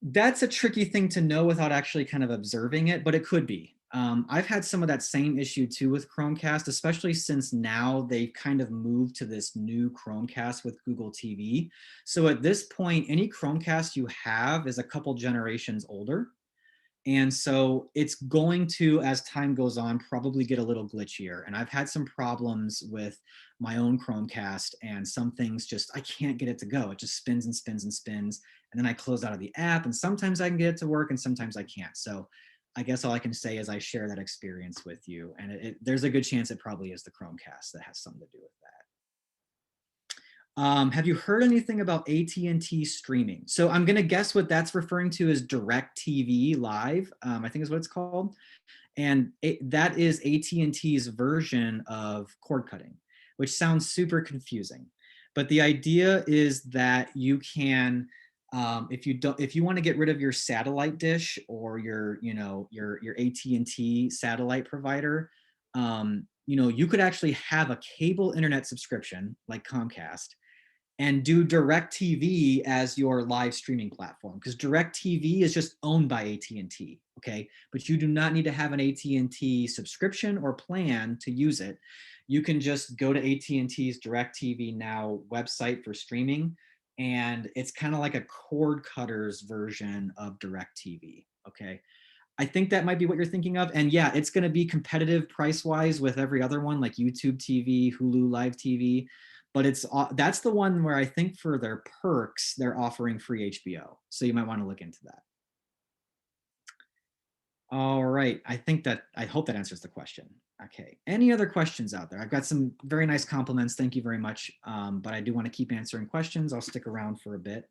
That's a tricky thing to know without actually kind of observing it, but it could be. I've had some of that same issue too with Chromecast, especially since now they've kind of moved to this new Chromecast with Google TV. So at this point, any Chromecast you have is a couple generations older. And so it's going to, as time goes on, probably get a little glitchier. And I've had some problems with my own Chromecast, and some things just, I can't get it to go. It just spins and spins and spins. And then I close out of the app, and sometimes I can get it to work and sometimes I can't. So I guess all I can say is I share that experience with you. And there's a good chance it probably is the Chromecast that has something to do with that. Have you heard anything about AT&T streaming? So I'm going to guess what that's referring to is DirecTV Live, I think is what it's called. And that is AT&T's version of cord cutting, which sounds super confusing. But the idea is that you can, if you want to get rid of your satellite dish or your AT&T satellite provider, you could actually have a cable internet subscription like Comcast and do DirecTV as your live streaming platform, because DirecTV is just owned by AT&T, okay? But you do not need to have an AT&T subscription or plan to use it. You can just go to AT&T's DirecTV Now website for streaming, and it's kind of like a cord cutter's version of DirecTV, okay? I think that might be what you're thinking of. And yeah, it's going to be competitive price-wise with every other one like YouTube TV, Hulu Live TV. But that's the one where I think for their perks, they're offering free HBO. So you might want to look into that. All right. I hope that answers the question. Okay. Any other questions out there? I've got some very nice compliments. Thank you very much. But I do want to keep answering questions. I'll stick around for a bit.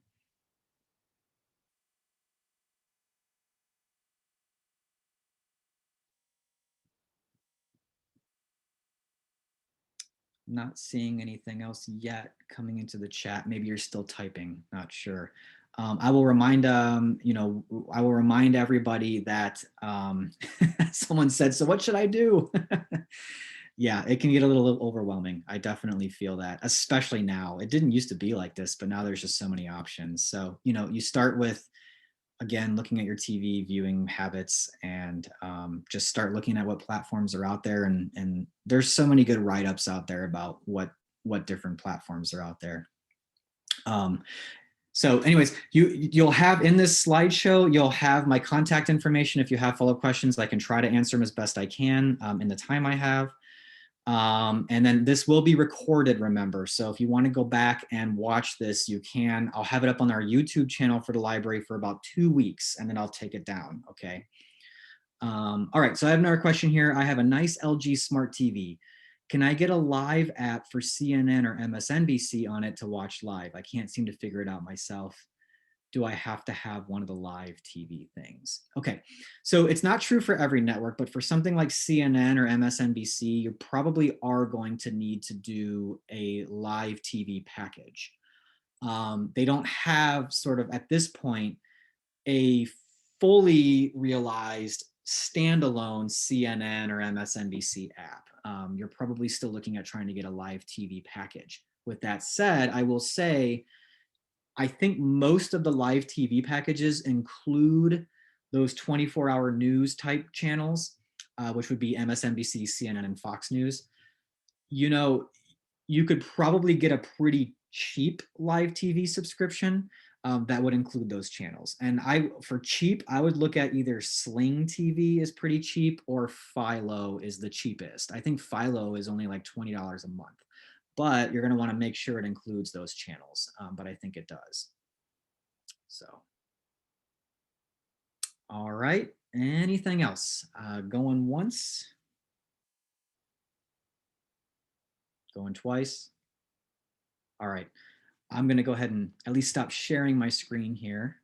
Not seeing anything else yet coming into the chat. Maybe you're still typing, not sure. I will remind everybody that someone said, so what should I do? Yeah, it can get a little overwhelming. I definitely feel that, especially now. It didn't used to be like this, but now there's just so many options. So, you start with, again, looking at your TV viewing habits, and just start looking at what platforms are out there. And there's so many good write-ups out there about what different platforms are out there. So anyways, you'll have in this slideshow, you'll have my contact information. If you have follow-up questions, I can try to answer them as best I can in the time I have. And then this will be recorded, remember. So if you want to go back and watch this, you can. I'll have it up on our YouTube channel for the library for about 2 weeks, and then I'll take it down, okay? All right, so I have another question here. I have a nice LG Smart TV. Can I get a live app for CNN or MSNBC on it to watch live? I can't seem to figure it out myself. Do I have to have one of the live TV things? Okay, so it's not true for every network, but for something like CNN or MSNBC, you probably are going to need to do a live TV package. They don't have sort of at this point a fully realized standalone CNN or MSNBC app. You're probably still looking at trying to get a live TV package. With that said, I will say, I think most of the live TV packages include those 24-hour news type channels, which would be MSNBC, CNN, and Fox News. You know, you could probably get a pretty cheap live TV subscription that would include those channels. And for cheap, I would look at either Sling TV is pretty cheap or Philo is the cheapest. I think Philo is only like $20 a month, but you're going to want to make sure it includes those channels. But I think it does. So, all right. Anything else? Going once? Going twice? All right. I'm going to go ahead and at least stop sharing my screen here.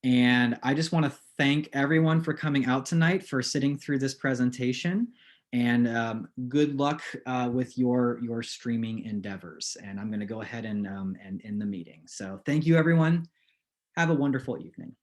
And I just want to thank everyone for coming out tonight, for sitting through this presentation, and good luck with your streaming endeavors. And I'm going to go ahead and end the meeting. So thank you, everyone. Have a wonderful evening.